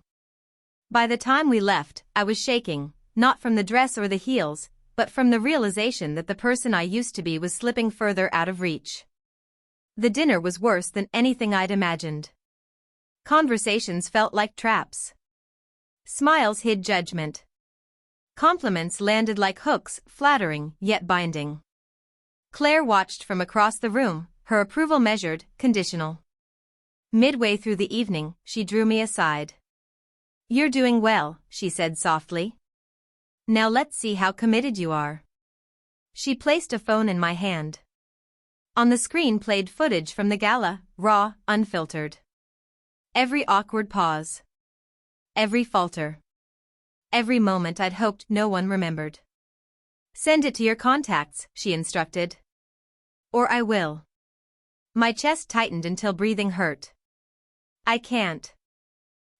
By the time we left, I was shaking, not from the dress or the heels, but from the realization that the person I used to be was slipping further out of reach. The dinner was worse than anything I'd imagined. Conversations felt like traps. Smiles hid judgment. Compliments landed like hooks, flattering, yet binding. Claire watched from across the room, her approval measured, conditional. Midway through the evening, she drew me aside. "You're doing well," she said softly. "Now let's see how committed you are." She placed a phone in my hand. On the screen played footage from the gala, raw, unfiltered. Every awkward pause. Every falter. Every moment I'd hoped no one remembered. "Send it to your contacts," she instructed. "Or I will." My chest tightened until breathing hurt. "I can't."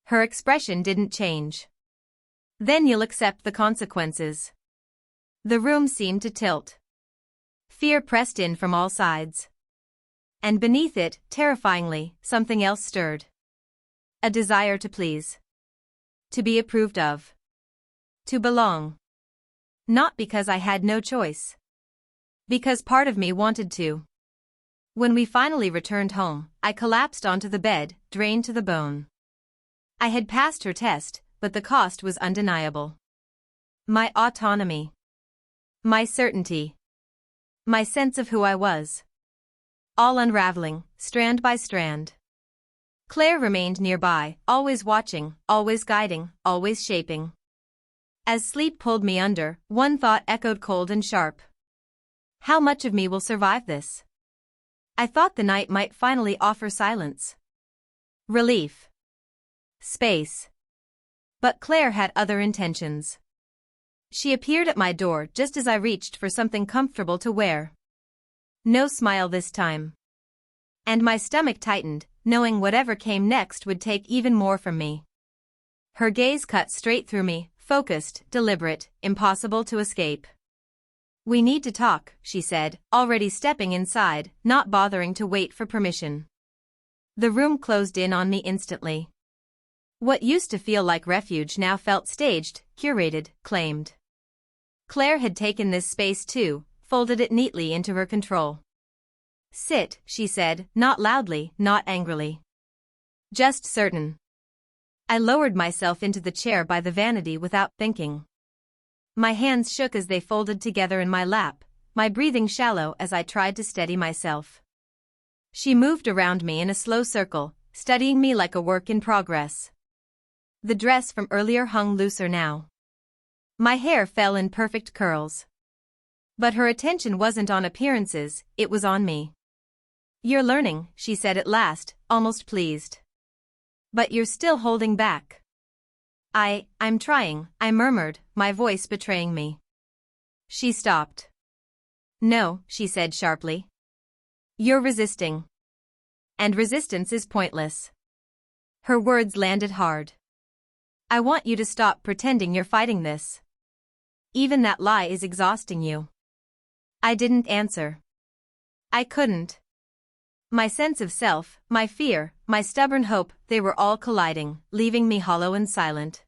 Her expression didn't change. "Then you'll accept the consequences." The room seemed to tilt. Fear pressed in from all sides. And beneath it, terrifyingly, something else stirred. A desire to please. To be approved of. To belong. Not because I had no choice. Because part of me wanted to. When we finally returned home, I collapsed onto the bed, drained to the bone. I had passed her test, but the cost was undeniable. My autonomy. My certainty. My sense of who I was. All unraveling, strand by strand. Claire remained nearby, always watching, always guiding, always shaping. As sleep pulled me under, one thought echoed cold and sharp. How much of me will survive this? I thought the night might finally offer silence. Relief. Space. But Claire had other intentions. She appeared at my door just as I reached for something comfortable to wear. No smile this time. And my stomach tightened, knowing whatever came next would take even more from me. Her gaze cut straight through me, focused, deliberate, impossible to escape. "We need to talk," she said, already stepping inside, not bothering to wait for permission. The room closed in on me instantly. What used to feel like refuge now felt staged, curated, claimed. Claire had taken this space too, folded it neatly into her control. "Sit," she said, not loudly, not angrily. Just certain. I lowered myself into the chair by the vanity without thinking. My hands shook as they folded together in my lap, my breathing shallow as I tried to steady myself. She moved around me in a slow circle, studying me like a work in progress. The dress from earlier hung looser now. My hair fell in perfect curls. But her attention wasn't on appearances, it was on me. "You're learning," she said at last, almost pleased. "But you're still holding back." I'm trying," I murmured, my voice betraying me. She stopped. "No," she said sharply. "You're resisting." And resistance is pointless. Her words landed hard. I want you to stop pretending you're fighting this. Even that lie is exhausting you. I didn't answer. I couldn't. My sense of self, my fear, my stubborn hope, they were all colliding, leaving me hollow and silent.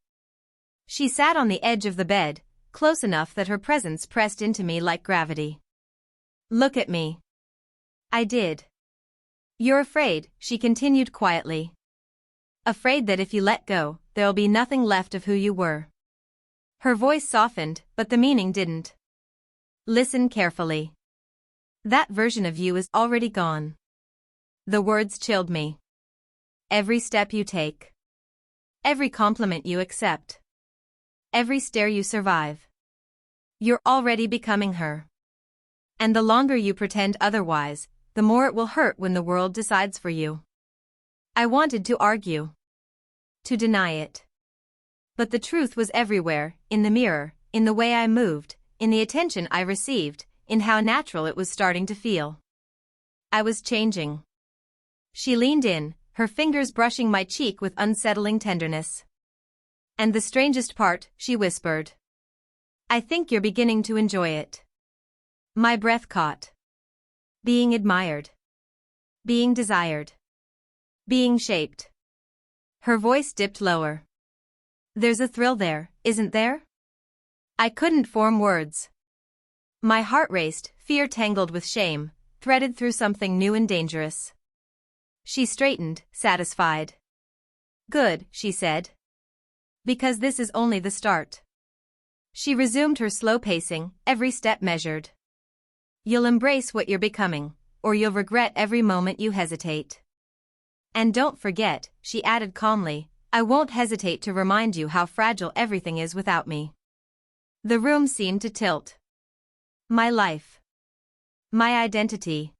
She sat on the edge of the bed, close enough that her presence pressed into me like gravity. Look at me. I did. You're afraid, she continued quietly. Afraid that if you let go, there'll be nothing left of who you were. Her voice softened, but the meaning didn't. Listen carefully. That version of you is already gone. The words chilled me. Every step you take. Every compliment you accept. Every stare you survive. You're already becoming her. And the longer you pretend otherwise, the more it will hurt when the world decides for you. I wanted to argue. To deny it. But the truth was everywhere, in the mirror, in the way I moved, in the attention I received, in how natural it was starting to feel. I was changing. She leaned in, her fingers brushing my cheek with unsettling tenderness. And the strangest part, she whispered. I think you're beginning to enjoy it. My breath caught. Being admired. Being desired. Being shaped. Her voice dipped lower. There's a thrill there, isn't there? I couldn't form words. My heart raced, fear tangled with shame, threaded through something new and dangerous. She straightened, satisfied. Good, she said. Because this is only the start. She resumed her slow pacing, every step measured. You'll embrace what you're becoming, or you'll regret every moment you hesitate. And don't forget, she added calmly, I won't hesitate to remind you how fragile everything is without me. The room seemed to tilt. My life. My identity.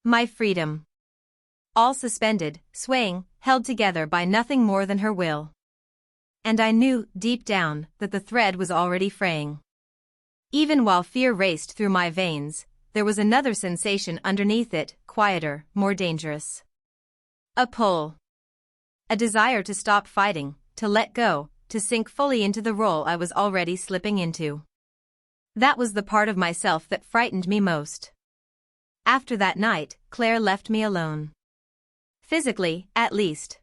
My freedom. All suspended, swaying, held together by nothing more than her will. And I knew, deep down, that the thread was already fraying. Even while fear raced through my veins, there was another sensation underneath it, quieter, more dangerous. A pull. A desire to stop fighting, to let go, to sink fully into the role I was already slipping into. That was the part of myself that frightened me most. After that night, Claire left me alone. Physically, at least.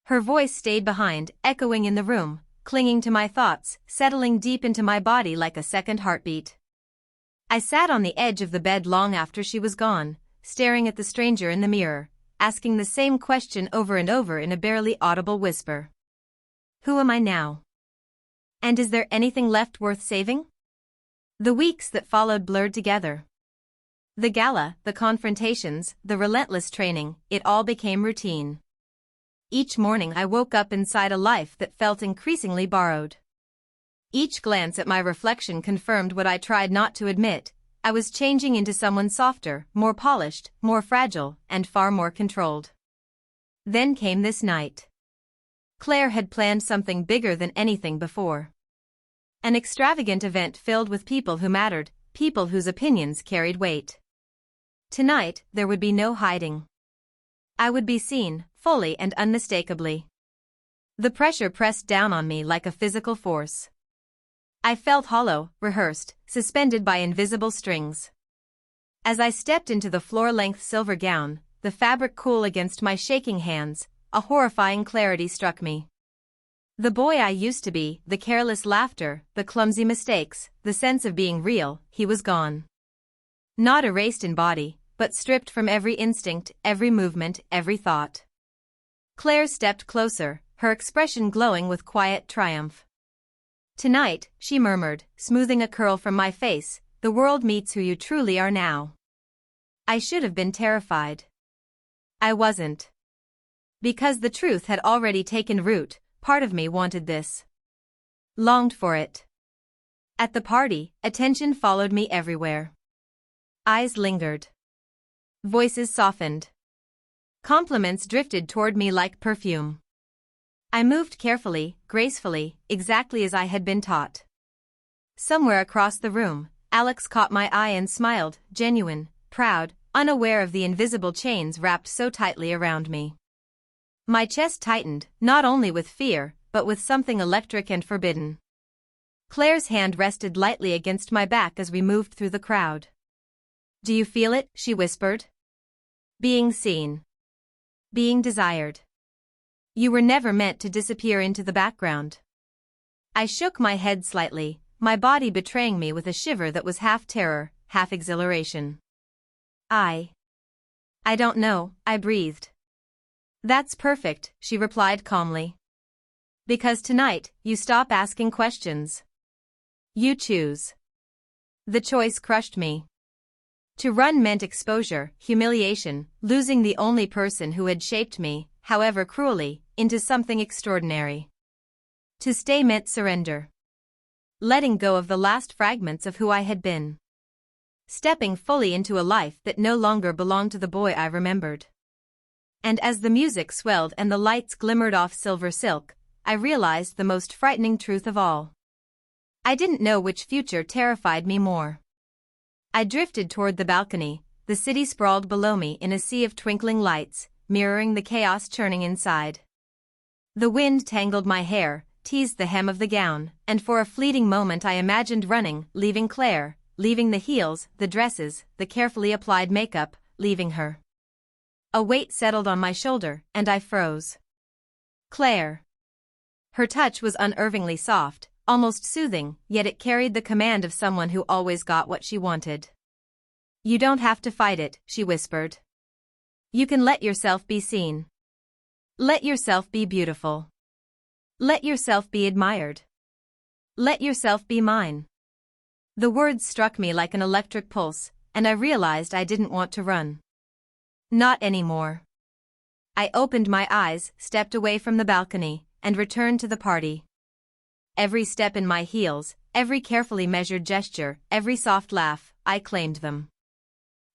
Her voice stayed behind, echoing in the room, clinging to my thoughts, settling deep into my body like a second heartbeat. I sat on the edge of the bed long after she was gone, staring at the stranger in the mirror, asking the same question over and over in a barely audible whisper. Who am I now? And is there anything left worth saving? The weeks that followed blurred together. The gala, the confrontations, the relentless training, it all became routine. Each morning I woke up inside a life that felt increasingly borrowed. Each glance at my reflection confirmed what I tried not to admit. I was changing into someone softer, more polished, more fragile, and far more controlled. Then came this night. Claire had planned something bigger than anything before. An extravagant event filled with people who mattered, people whose opinions carried weight. Tonight, there would be no hiding. I would be seen, fully and unmistakably. The pressure pressed down on me like a physical force. I felt hollow, rehearsed, suspended by invisible strings. As I stepped into the floor-length silver gown, the fabric cool against my shaking hands, a horrifying clarity struck me. The boy I used to be, the careless laughter, the clumsy mistakes, the sense of being real, he was gone. Not erased in body, but stripped from every instinct, every movement, every thought. Claire stepped closer, her expression glowing with quiet triumph. Tonight, she murmured, smoothing a curl from my face, the world meets who you truly are now. I should have been terrified. I wasn't. Because the truth had already taken root, part of me wanted this. Longed for it. At the party, attention followed me everywhere. Eyes lingered. Voices softened. Compliments drifted toward me like perfume. I moved carefully, gracefully, exactly as I had been taught. Somewhere across the room, Alex caught my eye and smiled, genuine, proud, unaware of the invisible chains wrapped so tightly around me. My chest tightened, not only with fear, but with something electric and forbidden. Claire's hand rested lightly against my back as we moved through the crowd. "Do you feel it?" she whispered. "Being seen. Being desired. You were never meant to disappear into the background." I shook my head slightly, my body betraying me with a shiver that was half terror, half exhilaration. I don't know," I breathed. "That's perfect," she replied calmly. "Because tonight, you stop asking questions. You choose." The choice crushed me. To run meant exposure, humiliation, losing the only person who had shaped me, however cruelly, into something extraordinary. To stay meant surrender. Letting go of the last fragments of who I had been. Stepping fully into a life that no longer belonged to the boy I remembered. And as the music swelled and the lights glimmered off silver silk, I realized the most frightening truth of all. I didn't know which future terrified me more. I drifted toward the balcony, the city sprawled below me in a sea of twinkling lights, mirroring the chaos churning inside. The wind tangled my hair, teased the hem of the gown, and for a fleeting moment I imagined running, leaving Claire, leaving the heels, the dresses, the carefully applied makeup, leaving her. A weight settled on my shoulder, and I froze. Claire. Her touch was unnervingly soft, almost soothing, yet it carried the command of someone who always got what she wanted. "You don't have to fight it," she whispered. "You can let yourself be seen. Let yourself be beautiful. Let yourself be admired. Let yourself be mine." The words struck me like an electric pulse, and I realized I didn't want to run. Not anymore. I opened my eyes, stepped away from the balcony, and returned to the party. Every step in my heels, every carefully measured gesture, every soft laugh, I claimed them.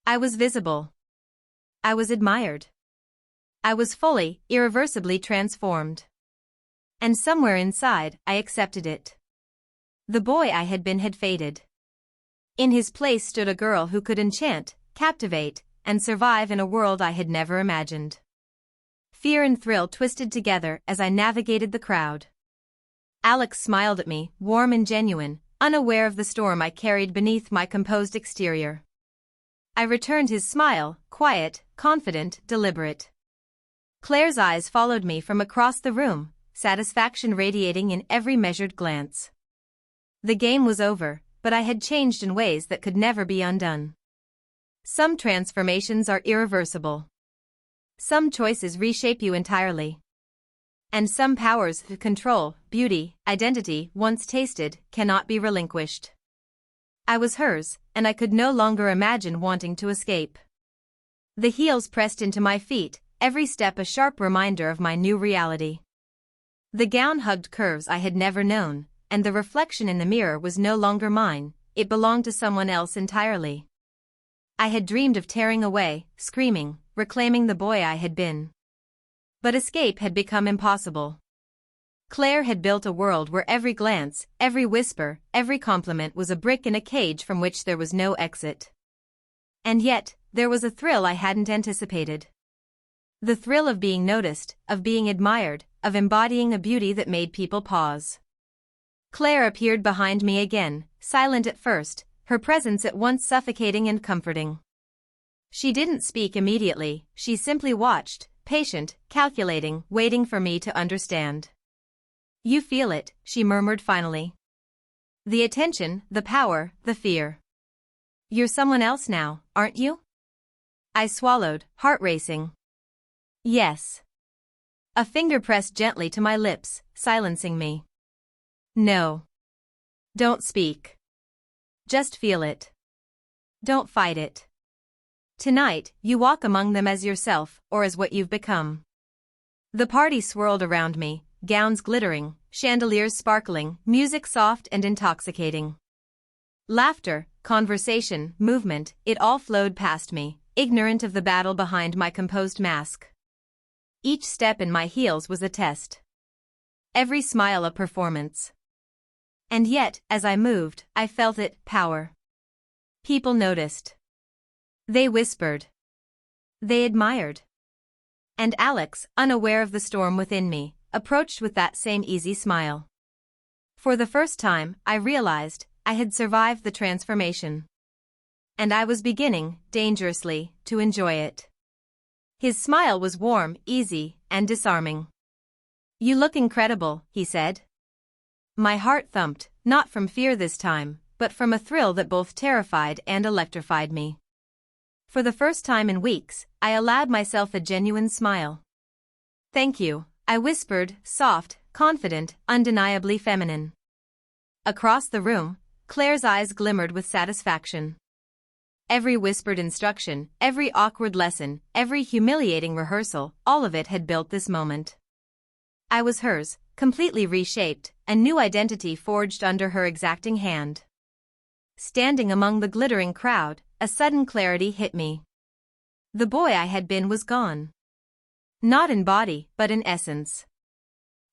I was visible. I was admired. I was fully, irreversibly transformed. And somewhere inside, I accepted it. The boy I had been had faded. In his place stood a girl who could enchant, captivate, and survive in a world I had never imagined. Fear and thrill twisted together as I navigated the crowd. Alex smiled at me, warm and genuine, unaware of the storm I carried beneath my composed exterior. I returned his smile, quiet, confident, deliberate. Claire's eyes followed me from across the room, satisfaction radiating in every measured glance. The game was over, but I had changed in ways that could never be undone. Some transformations are irreversible. Some choices reshape you entirely. And some powers of control, beauty, identity, once tasted, cannot be relinquished. I was hers, and I could no longer imagine wanting to escape. The heels pressed into my feet, every step a sharp reminder of my new reality. The gown hugged curves I had never known, and the reflection in the mirror was no longer mine, it belonged to someone else entirely. I had dreamed of tearing away, screaming, reclaiming the boy I had been. But escape had become impossible. Claire had built a world where every glance, every whisper, every compliment was a brick in a cage from which there was no exit. And yet, there was a thrill I hadn't anticipated. The thrill of being noticed, of being admired, of embodying a beauty that made people pause. Claire appeared behind me again, silent at first, her presence at once suffocating and comforting. She didn't speak immediately, she simply watched, patient, calculating, waiting for me to understand. "You feel it," she murmured finally. "The attention, the power, the fear. You're someone else now, aren't you?" I swallowed, heart racing. "Yes." A finger pressed gently to my lips, silencing me. "No. Don't speak. Just feel it. Don't fight it. Tonight, you walk among them as yourself, or as what you've become." The party swirled around me, gowns glittering, chandeliers sparkling, music soft and intoxicating. Laughter, conversation, movement, it all flowed past me, ignorant of the battle behind my composed mask. Each step in my heels was a test. Every smile a performance. And yet, as I moved, I felt it, power. People noticed. They whispered. They admired. And Alex, unaware of the storm within me, approached with that same easy smile. For the first time, I realized I had survived the transformation. And I was beginning, dangerously, to enjoy it. His smile was warm, easy, and disarming. "You look incredible," he said. My heart thumped, not from fear this time, but from a thrill that both terrified and electrified me. For the first time in weeks, I allowed myself a genuine smile. "Thank you," I whispered, soft, confident, undeniably feminine. Across the room, Claire's eyes glimmered with satisfaction. Every whispered instruction, every awkward lesson, every humiliating rehearsal, all of it had built this moment. I was hers, completely reshaped, a new identity forged under her exacting hand. Standing among the glittering crowd, a sudden clarity hit me. The boy I had been was gone. Not in body, but in essence.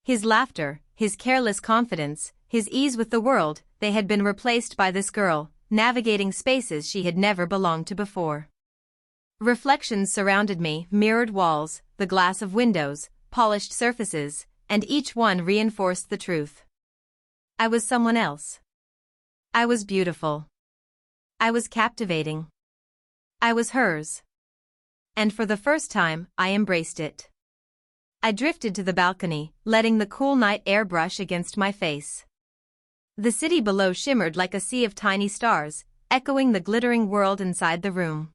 His laughter, his careless confidence, his ease with the world, they had been replaced by this girl, navigating spaces she had never belonged to before. Reflections surrounded me, mirrored walls, the glass of windows, polished surfaces, and each one reinforced the truth. I was someone else. I was beautiful. I was captivating. I was hers. And for the first time, I embraced it. I drifted to the balcony, letting the cool night air brush against my face. The city below shimmered like a sea of tiny stars, echoing the glittering world inside the room.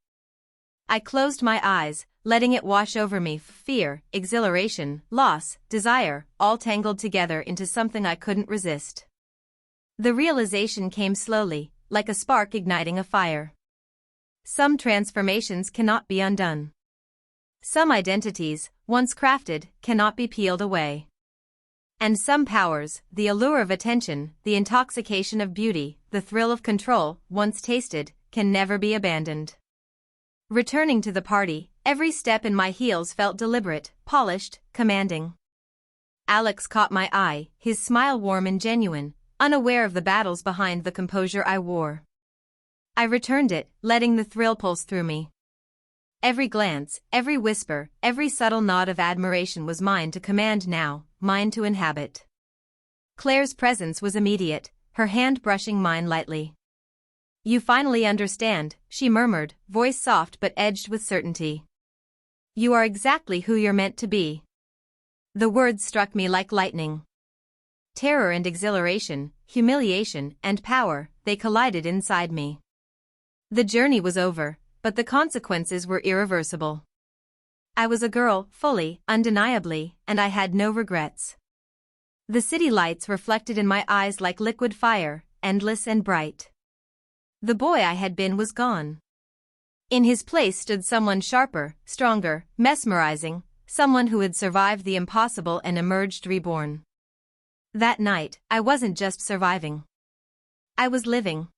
I closed my eyes, letting it wash over me, fear, exhilaration, loss, desire, all tangled together into something I couldn't resist. The realization came slowly, like a spark igniting a fire. Some transformations cannot be undone. Some identities, once crafted, cannot be peeled away. And some powers, the allure of attention, the intoxication of beauty, the thrill of control, once tasted, can never be abandoned. Returning to the party, every step in my heels felt deliberate, polished, commanding. Alex caught my eye, his smile warm and genuine, unaware of the battles behind the composure I wore. I returned it, letting the thrill pulse through me. Every glance, every whisper, every subtle nod of admiration was mine to command now, mine to inhabit. Claire's presence was immediate, her hand brushing mine lightly. "You finally understand," she murmured, voice soft but edged with certainty. "You are exactly who you're meant to be." The words struck me like lightning. Terror and exhilaration, humiliation and power, they collided inside me. The journey was over, but the consequences were irreversible. I was a girl, fully, undeniably, and I had no regrets. The city lights reflected in my eyes like liquid fire, endless and bright. The boy I had been was gone. In his place stood someone sharper, stronger, mesmerizing, someone who had survived the impossible and emerged reborn. That night, I wasn't just surviving. I was living.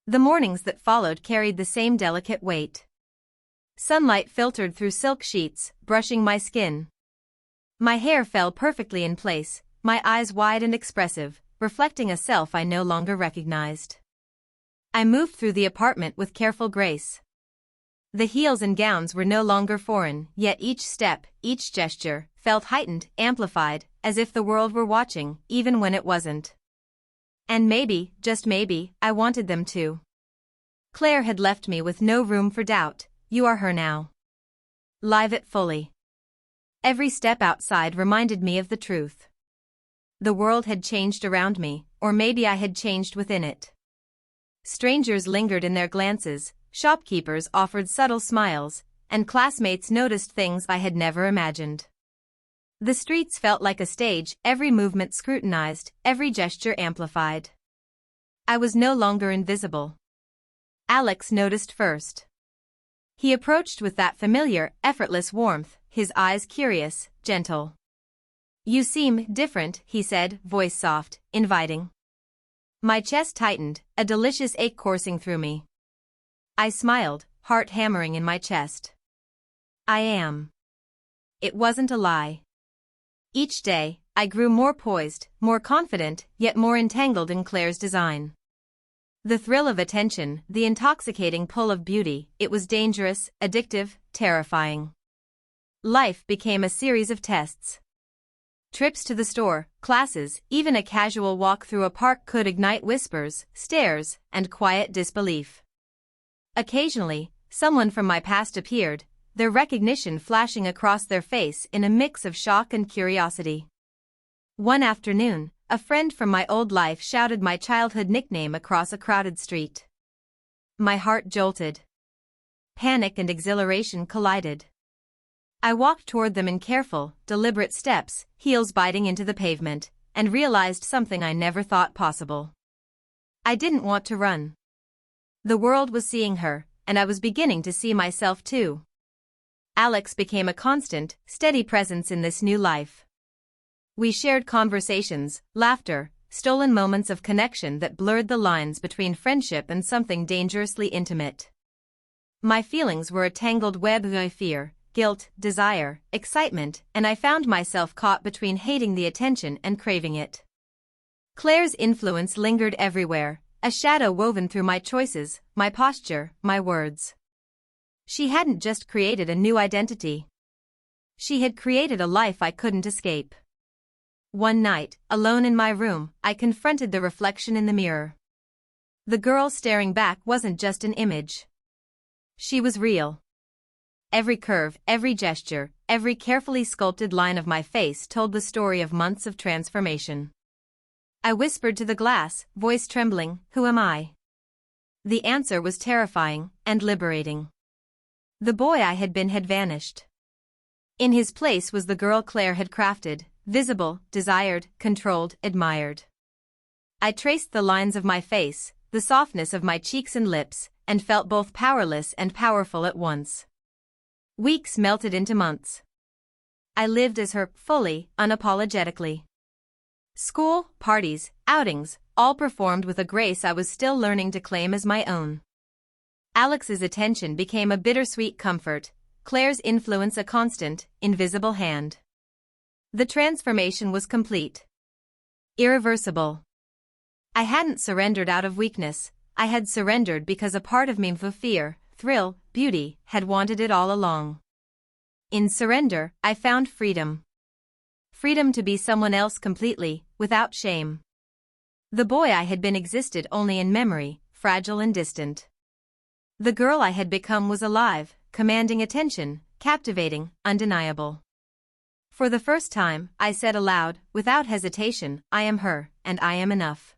The mornings that followed carried the same delicate weight. Sunlight filtered through silk sheets, brushing my skin. My hair fell perfectly in place, my eyes wide and expressive, reflecting a self I no longer recognized. I moved through the apartment with careful grace. The heels and gowns were no longer foreign, yet each step, each gesture, felt heightened, amplified, as if the world were watching, even when it wasn't. And maybe, just maybe, I wanted them to. Claire had left me with no room for doubt. You are her now. Live it fully. Every step outside reminded me of the truth. The world had changed around me, or maybe I had changed within it. Strangers lingered in their glances, shopkeepers offered subtle smiles, and classmates noticed things I had never imagined. The streets felt like a stage, every movement scrutinized, every gesture amplified. I was no longer invisible. Alex noticed first. He approached with that familiar, effortless warmth, his eyes curious, gentle. "You seem different," he said, voice soft, inviting. My chest tightened, a delicious ache coursing through me. I smiled, heart hammering in my chest. "I am." It wasn't a lie. Each day, I grew more poised, more confident, yet more entangled in Claire's design. The thrill of attention, the intoxicating pull of beauty, it was dangerous, addictive, terrifying. Life became a series of tests. Trips to the store, classes, even a casual walk through a park could ignite whispers, stares, and quiet disbelief. Occasionally, someone from my past appeared, their recognition flashing across their face in a mix of shock and curiosity. One afternoon, a friend from my old life shouted my childhood nickname across a crowded street. My heart jolted. Panic and exhilaration collided. I walked toward them in careful, deliberate steps, heels biting into the pavement, and realized something I never thought possible. I didn't want to run. The world was seeing her, and I was beginning to see myself too. Alex became a constant, steady presence in this new life. We shared conversations, laughter, stolen moments of connection that blurred the lines between friendship and something dangerously intimate. My feelings were a tangled web of fear, guilt, desire, excitement, and I found myself caught between hating the attention and craving it. Claire's influence lingered everywhere, a shadow woven through my choices, my posture, my words. She hadn't just created a new identity. She had created a life I couldn't escape. One night, alone in my room, I confronted the reflection in the mirror. The girl staring back wasn't just an image. She was real. Every curve, every gesture, every carefully sculpted line of my face told the story of months of transformation. I whispered to the glass, voice trembling, "Who am I?" The answer was terrifying and liberating. The boy I had been had vanished. In his place was the girl Claire had crafted, visible, desired, controlled, admired. I traced the lines of my face, the softness of my cheeks and lips, and felt both powerless and powerful at once. Weeks melted into months. I lived as her, fully, unapologetically. School, parties, outings, all performed with a grace I was still learning to claim as my own. Alex's attention became a bittersweet comfort, Claire's influence a constant, invisible hand. The transformation was complete. Irreversible. I hadn't surrendered out of weakness, I had surrendered because a part of me, fear, thrill, beauty, had wanted it all along. In surrender, I found freedom. Freedom to be someone else completely, without shame. The boy I had been existed only in memory, fragile and distant. The girl I had become was alive, commanding attention, captivating, undeniable. For the first time, I said aloud, without hesitation, "I am her, and I am enough."